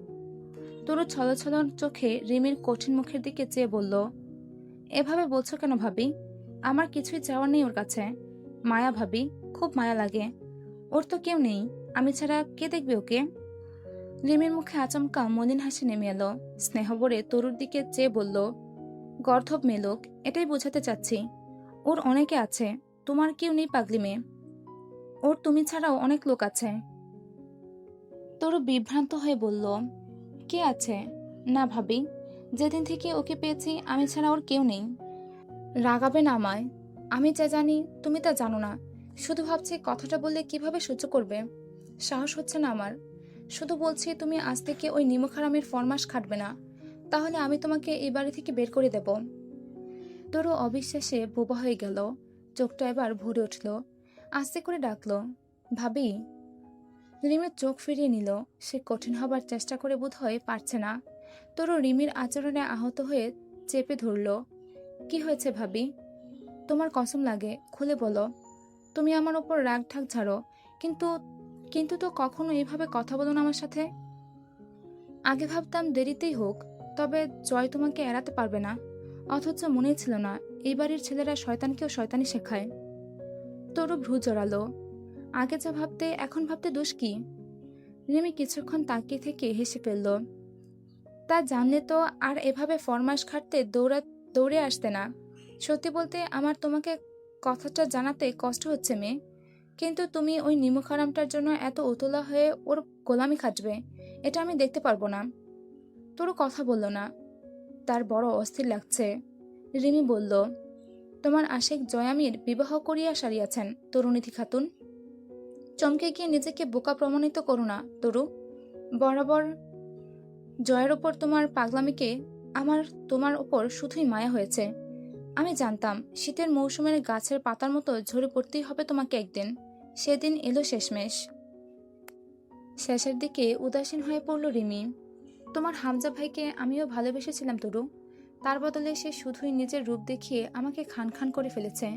Speaker 1: তরু ছলছল চোখে রিমির কঠিন মুখের দিকে চেয়ে বলল, এভাবে বলছো কেন ভাবি? আমার কিছুই চাওয়ার নেই ওর কাছে। মায়া ভাবি, খুব মায়া লাগে। ওর তো কেউ নেই, আমি ছাড়া কে দেখবে ওকে? রিমির মুখে আচমকা মলিন হাসি নেমে এলো। স্নেহভরে তরুর দিকে চেয়ে বলল, গর্ধব মেলোক, এটাই বোঝাতে চাচ্ছি। ওর অনেকে আছে, তোমার কেউ নেই পাগলি মেয়ে। ওর তুমি ছাড়াও অনেক লোক আছে। তরু বিভ্রান্ত হয়ে বলল, কে আছে? না ভাবি, যেদিন থেকে ওকে পেয়েছি আমি ছাড়া ওর কেউ নেই। রাগাবে না আমায়। আমি যা জানি তুমি তা জানো না। শুধু ভাবছি কথাটা বললে কিভাবে সহ্য করবে। সাহস হচ্ছে না আমার। শুধু বলছি তুমি আজ থেকে ওই নিমখারামের ফরমাস খাটবে না, তাহলে আমি তোমাকে এই বাড়ি থেকে বের করে দেব। তরু অবিশ্বাসে বোবা হয়ে গেল। চোখটা এবার ভরে উঠল। আস্তে করে ডাকলো, ভাবি। রিমির চোখ ফিরিয়ে নিল। সে কঠিন হবার চেষ্টা করে বোধহয় পারছে না। তরু রিমির আচরণে আহত হয়ে চেপে ধরল। কি হয়েছে ভাবি? তোমার কসম লাগে, খুলে বলো। তুমি আমার ওপর রাগ ঢাক ঝাড়ো, কিন্তু কিন্তু তো কখনো এইভাবে কথা বলো না আমার সাথে। আগে ভাবতাম দেরিতেই হোক, তবে জয় তোমাকে এড়াতে পারবে না। অথচ মনেই ছিল না এই বাড়ির ছেলেরা শয়তানকেও শয়তানি শেখায়। তরু ভ্রু জড়ালো। আগে যা ভাবতে এখন ভাবতে দোষ কি? রিমি কিছুক্ষণ তাকিয়ে থেকে হেসে ফেলল। তা জানলে তো আর এভাবে ফরমাস খাটতে দৌড়ে আসতে না। সত্যি বলতে আমার তোমাকে কথাটা জানাতে কষ্ট হচ্ছে মেয়ে, কিন্তু তুমি ওই নিমখারামটার জন্য এত উতলা হয়ে ওর গোলামি খাটবে, এটা আমি দেখতে পারবো না। তোর কথা বলল না, তার বড় অস্থির লাগছে। রিমি বলল, তোমার আশেক জয়ামির বিবাহ করিয়া সারিয়াছেন তরুণীতি খাতুন। চমকে গিয়ে নিজেকে বোকা প্রমাণিত করো না তরু। বরাবর জয়ের ওপর তোমার পাগলামিকে আমার তোমার ওপর শুধুই মায়া হয়েছে। আমি জানতাম শীতের মৌসুমের গাছের পাতার মতো ঝরে পড়তেই হবে তোমাকে একদিন। সেদিন এলো শেষমেশ। শেষের দিকে উদাসীন হয়ে পড়ল রিমি। তোমার হামজা ভাইকে আমিও ভালোবেসেছিলাম তরু। তার বদলে সে শুধুই নিজের রূপ দেখিয়ে আমাকে খান খান করে ফেলেছে।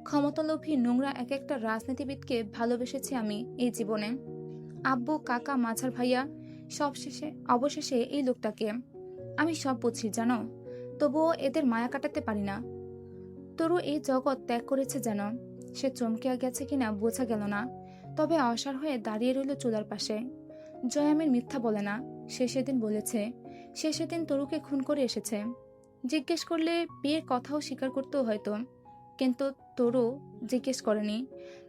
Speaker 1: ক্ষমতালোভী নোংরা এক একটা রাজনীতিবিদকে ভালোবেসেছি আমি এই জীবনে। আব্বু, কাকা, মাঝার ভাইয়া, অবশেষে এই লোকটাকে। আমি সব বুঝি জানো, তবুও এদের মায়া কাটাতে পারি না। তরু এই জগৎ ত্যাগ করেছে যেন। সে চমকে গেছে কিনা বোঝা গেল না, তবে অসাড় হয়ে দাঁড়িয়ে রইল চুলার পাশে। জয়ামের মিথ্যা বলে না। সে সেদিন বলেছে সে সেদিন তরুকে খুন করে এসেছে। জিজ্ঞেস করলে বিয়ের কথাও স্বীকার করতেও হয়তো, কিন্তু তরু জিজ্ঞেস করেনি।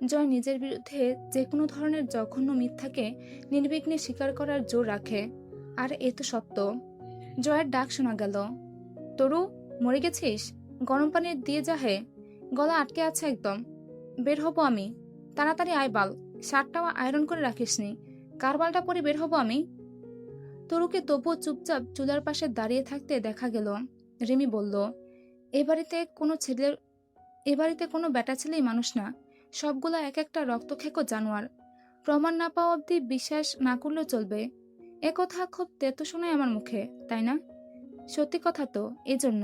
Speaker 1: জয় নিজের বিরুদ্ধে যে কোনো ধরনের জঘন্য মিথ্যাকে নির্বিঘ্নে স্বীকার করার জোর রাখে, আর এ তো সত্য। জয়ের ডাক শোনা গেল। তরু, মরে গেছিস? গরম পানি দিয়ে যা হে, গলা আটকে আছে একদম। বের হবো আমি, তাড়াতাড়ি আয় বাল, শার্টটাও আয়রন করে রাখিসনি, কার বালটা পরে বের হবো আমি। তরুকে তবুও চুপচাপ চুলার পাশে দাঁড়িয়ে থাকতে দেখা গেল। রিমি বলল, এ বাড়িতে কোনো বেটা ছেলেই মানুষ না, সবগুলা এক একটা রক্তখেকো জানোয়ার। প্রমাণ না পাওয়া অব্দি বিশ্বাস না করলেও চলবে। এ কথা খুব তেতো শোনায় আমার মুখে, তাই না? সত্যি কথা তো, এজন্য।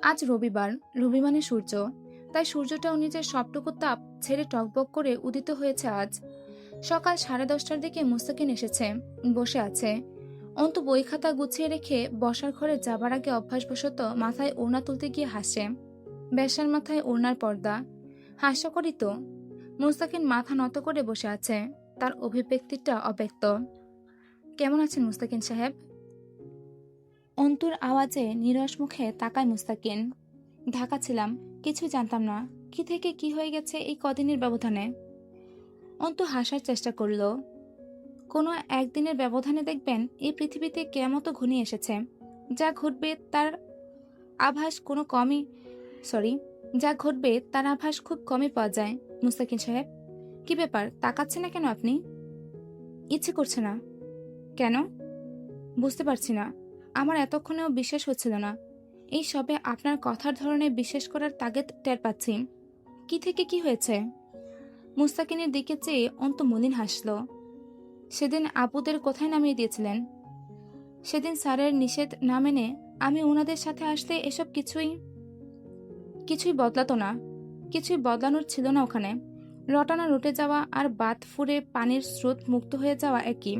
Speaker 1: আজ রবিবার, রবি মানে সূর্য, তাই সূর্যটাও নিজের সবটুকু তাপ ছেড়ে টকবক করে উদিত হয়েছে আজ। সকাল 10:30টার দিকে মুস্তাকিন এসেছে, বসে আছে। অন্তু বই খাতা গুছিয়ে রেখে বসার ঘরে যাবার আগে অভ্যাসবশত মাথায় ওড়না তুলতে গিয়ে হাসে। বেশ্যার মাথায় ওড়নার পর্দা, হাস্যকরই তো। মুস্তাকিন মাথা নত করে বসে আছে, তার অভিব্যক্তিটা অব্যক্ত। কেমন আছেন মুস্তাকিন সাহেব? অন্তুর আওয়াজে নিরস মুখে তাকায় মুস্তাকিন। ঢাকা ছিলাম, কিছু জানতাম না, কি থেকে কি হয়ে গেছে এই কদিনের ব্যবধানে। অন্তু হাসার চেষ্টা করল। কোনো একদিনের ব্যবধানে দেখবেন এই পৃথিবীতে কেয়ামত ঘনিয়ে এসেছে। যা ঘটবে তার আভাস কোনো কমই সরি যা ঘটবে তার আভাস খুব কমই পাওয়া যায়। মুস্তাকিন সাহেব, কি ব্যাপার, তাকাচ্ছেন না কেন আপনি? ইচ্ছে করছে না। কেন? বুঝতে পারছি না, আমার এতক্ষণেও বিশ্বাস হচ্ছিল না। এই সবে আপনার কথার ধরনে বিশ্বাস করার তাগিদ টের পাচ্ছি। কি থেকে কি হয়েছে? মুস্তাকিনের দিকে চেয়ে অন্তু মলিন হাসল। সেদিন আপুদের কোথায় নামিয়ে দিয়েছিলেন? সেদিন স্যারের নিষেধ না মেনে আমি ওনাদের সাথে আসলে এসব কিছুই বদলাতো না। কিছুই বদলানোর ছিল না ওখানে। রটানা রুটে যাওয়া আর বাত ফুরে পানির স্রোত মুক্ত হয়ে যাওয়া একই।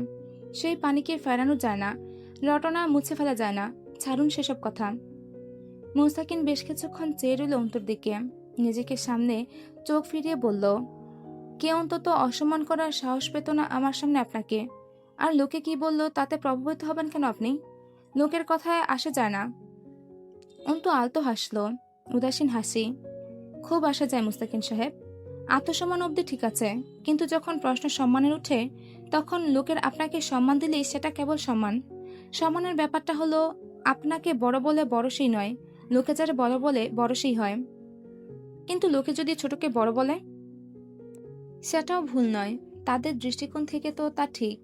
Speaker 1: সেই পানিকে ফেরানো যায় না, রটনা মুছে ফেলা যায় না। ছাড়ুন সেসব কথা। মুস্তাকিন বেশ কিছুক্ষণ চেয়ে রইল অন্তর দিকে, নিজেকে সামনে চোখ ফিরিয়ে বলল, কে অন্তত অসম্মান করার সাহস পেত না আমার সামনে আপনাকে। আর লোকে কি বলল তাতে প্রভাবিত হবেন কেন আপনি? লোকের কথায় আসে যায় না। অন্তু আলতো হাসল, উদাসীন হাসি। খুব আসা যায় মুস্তাকিন সাহেব। আত্মসম্মান অবধি ঠিক আছে, কিন্তু যখন প্রশ্ন সম্মানের উঠে, তখন লোকের আপনাকে সম্মান দিলেই সেটা কেবল সম্মান। সম্মানের ব্যাপারটা হলো আপনাকে বড় বলে বড়সই নয়, লোকে যারা বড় বলে বড়সই হয়। কিন্তু লোকে যদি ছোটকে বড় বলে, সেটাও ভুল নয়। তাদের দৃষ্টিকোণ থেকে তো তা ঠিক।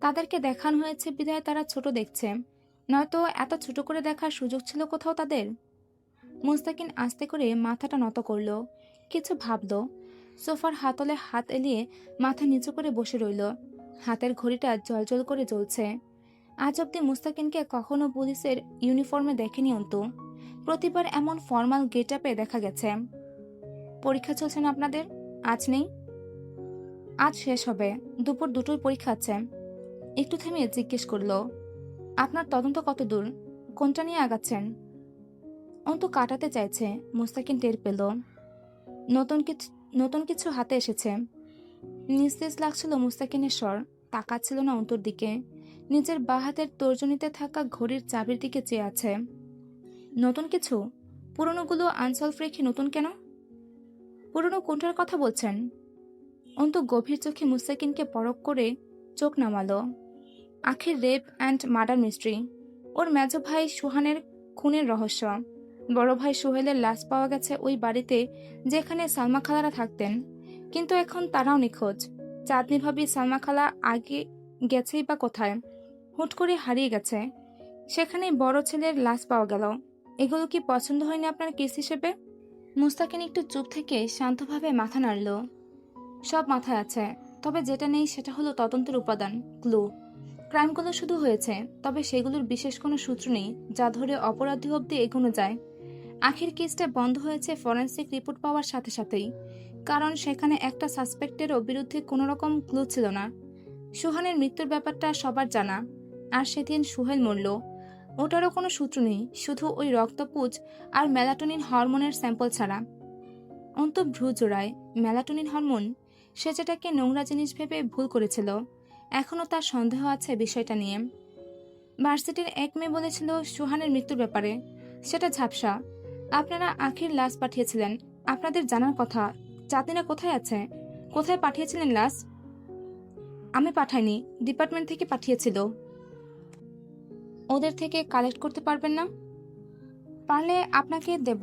Speaker 1: তাদেরকে দেখানো হয়েছে বিধায় তারা ছোট দেখছে, নয়তো এত ছোট করে দেখার সুযোগ ছিল কোথাও তাদের। মুস্তাকিন আস্তে করে মাথাটা নত করল, কিছু ভাবল। সোফার হাতলে হাত এলিয়ে মাথা নিচু করে বসে রইল। হাতের ঘড়িটা জলজল করে জ্বলছে। আজ অব্দি মুস্তাকিনকে কখনো পুলিশের ইউনিফর্মে দেখেনি অন্তু। প্রতিবার এমন ফর্মাল গেট আপে দেখা গেছে। পরীক্ষা চলছে না আপনাদের? আজ নেই? আজ শেষ হবে, দুপুর 2টোয় পরীক্ষা আছে। একটু থেমে জিজ্ঞেস করল, আপনার তদন্ত কত দূর, কোনটা নিয়ে আগাচ্ছেন? অন্তু কাটাতে চাইছে, মুস্তাকিন টের পেল। নতুন কিছু হাতে এসেছে। নিস্তেজ লাগছিল মুস্তাকিনের স্বর, তাকাচ্ছিল না অন্তুর দিকে। নিজের বাঁ হাতের তর্জনীতে থাকা ঘড়ির চাবির দিকে চেয়ে আছে। নতুন কিছু? পুরনোগুলো আনসলভ রেখে নতুন কেন? পুরনো কোনটার কথা বলছেন? অন্তু গভীর চোখে মুস্তাকিনকে পরখ করে চোখ নামালো। আখির রেপ অ্যান্ড মার্ডার মিস্ট্রি, ওর মেজো ভাই সুহানের খুনের রহস্য। বড় ভাই সোহেলের লাশ পাওয়া গেছে ওই বাড়িতে যেখানে সালমা খালারা থাকতেন, কিন্তু এখন তারাও নিখোঁজ। চাঁদনি ভাবি সালমা খালা আগে গেছেই বা কোথায়, হুট করে হারিয়ে গেছে। সেখানে বড় ছেলের লাশ পাওয়া গেল। এগুলো কি পছন্দ হয়নি আপনার কেস হিসেবে? মুস্তাকিন একটু চুপ থেকে শান্তভাবে মাথা নাড়ল। সব মাথায় আছে, তবে যেটা নেই সেটা হলো তদন্তের উপাদান, ক্লু। ক্রাইমগুলো শুধু হয়েছে, তবে সেগুলোর বিশেষ কোনো সূত্র নেই যা ধরে অপরাধী অবধি এগোনো যায়। আখির কেসটা বন্ধ হয়েছে ফরেন্সিক রিপোর্ট পাওয়ার সাথে সাথেই, কারণ সেখানে একটা সাসপেক্টেরও বিরুদ্ধে কোনো রকম ক্লু ছিল না। সুহানের মৃত্যুর ব্যাপারটা সবার জানা, আর সেদিন সোহেল মরল, ওটারও কোনো সূত্র নেই, শুধু ওই রক্তপুঁজ আর মেলাটোনিন হরমোনের স্যাম্পল ছাড়া। অন্ত ভ্রু জোড়ায়। Melatonin hormone? সে যেটাকে নোংরা জিনিস ভেবে ভুল করেছিল, এখনও তার সন্দেহ আছে বিষয়টা নিয়ে। ভার্সিটির এক মেয়ে বলেছিল সুহানের মৃত্যুর ব্যাপারে, সেটা ঝাপসা। আপনারা আখির লাশ পাঠিয়েছিলেন, আপনাদের জানার কথা। চাঁদনিরা কোথায় আছে? কোথায় পাঠিয়েছিলেন লাশ? আমি পাঠাইনি, ডিপার্টমেন্ট থেকে পাঠিয়েছিল। ওদের থেকে কালেক্ট করতে পারবেন না? পারলে আপনাকে দেব,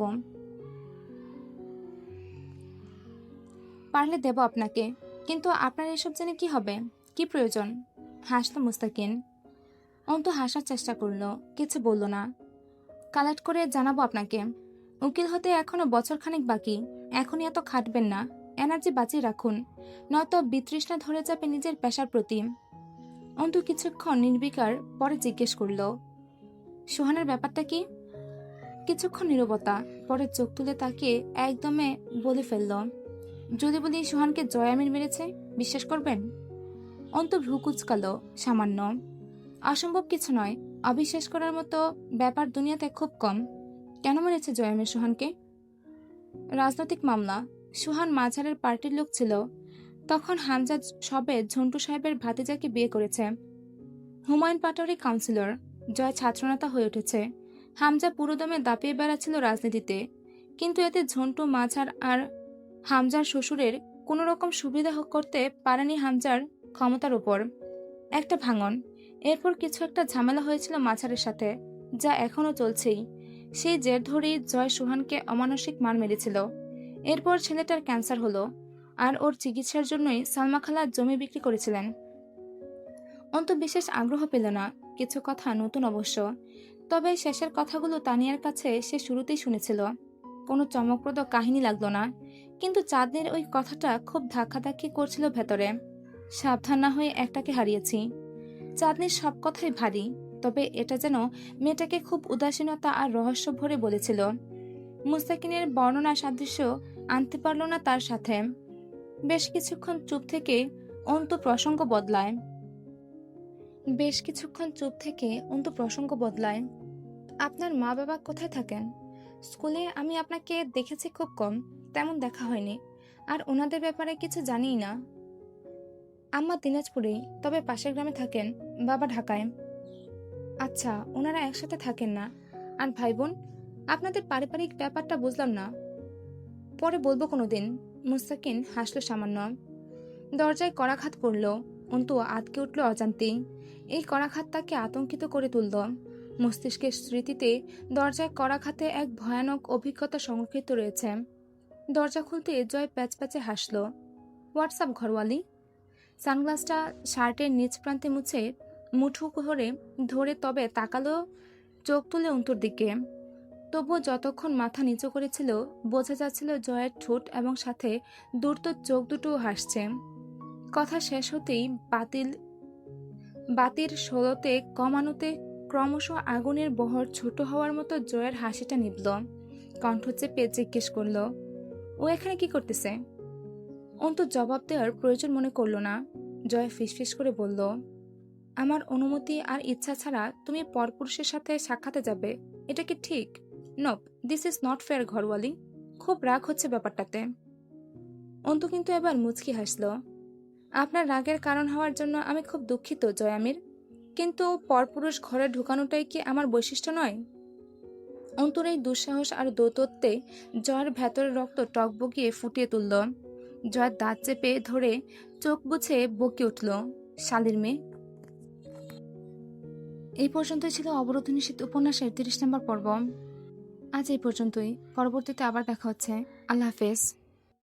Speaker 1: পারলে দেব আপনাকে, কিন্তু আপনার এসব জেনে কি হবে? কি প্রয়োজন? হাসল মুস্তাকিন। অন্তু হাসার চেষ্টা করলো, কিছু বলল না। কালেক্ট করে জানাবো আপনাকে। উকিল হতে এখনো বছরখানেক বাকি। এখনই এত খাটবেন না, এনার্জি বাঁচিয়ে রাখুন, নয়তো বিতৃষ্ণা ধরে যাবে নিজের পেশার প্রতি। অন্তু কিছুক্ষণ নির্বিকার, পরে জিজ্ঞেস করল, সোহানের ব্যাপারটা কি? কিছুক্ষণ নীরবতা, পরে চোখ তুলে তাকিয়ে একদমে বলে ফেলল, যদি বলি সোহানকে জয়ামির মেরেছে, বিশ্বাস করবেন? অন্তু ভ্রু কুচকালো সামান্য। অসম্ভব কিছু নয়, অবিশ্বাস করার মতো ব্যাপার দুনিয়াতে খুব কম। কেন মেরেছে জয়ামির সোহানকে? রাজনৈতিক মামলা। সোহান মাঝারের পার্টির লোক ছিল। তখন হামজা সবে ঝন্টু সাহেবের ভাতিজাকে বিয়ে করেছে। হুমায়ুন পাটোয়ারি কাউন্সিলর, জয় ছাত্রনেতা হয়ে উঠেছে। হামজা পুরোদমে দাপিয়ে বেড়াচ্ছিল রাজনীতিতে, কিন্তু এতে ঝন্টু, মাঝার আর হামজার শ্বশুরের কোনো রকম সুবিধা করতে পারেনি হামজার ক্ষমতার উপর। একটা ভাঙন, এরপর কিছু একটা ঝামেলা হয়েছিল মাঝারের সাথে, যা এখনো চলছেই। সেই জের ধরেই জয় সোহানকে অমানসিক মার মেরেছিল। এরপর ছেলেটার ক্যান্সার হলো, আর ওর চিকিৎসার জন্যই সালমা খালা জমি বিক্রি করেছিলেন। অন্তু বিশেষ আগ্রহ পেল না, কিছু কথা নতুন অবশ্য, তবে শেষের কথাগুলো তানিয়ার কাছে সে শুরুতেই শুনেছিল। কোনো চমকপ্রদ কাহিনী লাগলো না, কিন্তু চাঁদের ওই কথাটা খুব ধাক্কাধাক্কি করছিল ভেতরে। সাবধান না হয়ে একটাকে হারিয়েছি। চাঁদনির সব কথাই ভারী, তবে এটা যেন মেয়েটাকে খুব উদাসীনতা আর রহস্য ভরে বলেছিল। মুস্তাকিনের বর্ণনা সাদৃশ্য আনতে পারল না তার সাথে। বেশ কিছুক্ষণ চুপ থেকে অন্তু প্রসঙ্গ বদলায়। আপনার মা বাবা কোথায় থাকেন? স্কুলে আমি আপনাকে দেখেছি খুব কম, তেমন দেখা হয়নি, আর ওনাদের ব্যাপারে কিছু জানিই না। আম্মা দিনাজপুরেই, তবে পাশের গ্রামে থাকেন, বাবা ঢাকায়। আচ্ছা, ওনারা একসাথে থাকেন না? আর ভাই বোন? আপনাদের পারিবারিক ব্যাপারটা বুঝলাম না। পরে বলবো কোনোদিন। মুস্তাকিন হাসল সামান্য। দরজায় করাঘাত পড়ল। অন্তু আটকে উঠল অজান্তেই। এই করাঘাত তাকে আতঙ্কিত করে তুলল। মস্তিষ্কের স্মৃতিতে দরজায় করাঘাতে এক ভয়ানক অভিজ্ঞতা সংরক্ষিত রয়েছে। দরজা খুলতে জয় প্যাচপ্যাচে হাসল। হোয়াটসঅ্যাপ ঘরওয়ালি। সানগ্লাসটা শার্টের নিচ প্রান্তে মুছে মুঠো করে ধরে তবে তাকালো চোখ তুলে অন্তুর দিকে। তবুও যতক্ষণ মাথা নিচু করেছিল, বোঝা যাচ্ছিল জয়ের ঠোঁট এবং সাথে দ্রুত চোখ দুটোও হাসছে। কথা শেষ হতেই বাতির ষোলোতে কমানোতে ক্রমশ আগুনের বহর ছোট হওয়ার মতো জয়ের হাসিটা নিভল। কণ্ঠ চেপে জিজ্ঞেস করল, ও এখানে কি করতেছে? অন্তু জবাব দেওয়ার প্রয়োজন মনে করল না। জয় ফিসফিস করে বলল, আমার অনুমতি আর ইচ্ছা ছাড়া তুমি পরপুরুষের সাথে সাক্ষাতে যাবে, এটা কি ঠিক? Nope, this is not fair ঘরওয়ালি। খুব রাগ হচ্ছে ব্যাপারটাতে। অন্তু কিন্তু এবার মুচকি হাসল। আপনার রাগের কারণ হওয়ার জন্য আমি খুব দুঃখিত জয়ামির, কিন্তু পরপুরুষ ঘরে ঢুকানোটাই কি আমার বৈশিষ্ট্য নয়? অন্তুর এই দুঃসাহস আর দৌতত্বে জয়ের ভেতরের রক্ত টকবগিয়ে ফুটিয়ে তুলল। জয়ের দাঁত চেপে ধরে চোখ বুঝে বকে উঠল, শালির মেয়ে। এই পর্যন্তই ছিল অবরোধ নিষিদ্ধ উপন্যাসের 30 নম্বর পর্ব। আজ এই পর্যন্তই। পরবর্তীতে আবার দেখা হচ্ছে। আল্লাহ হাফেজ।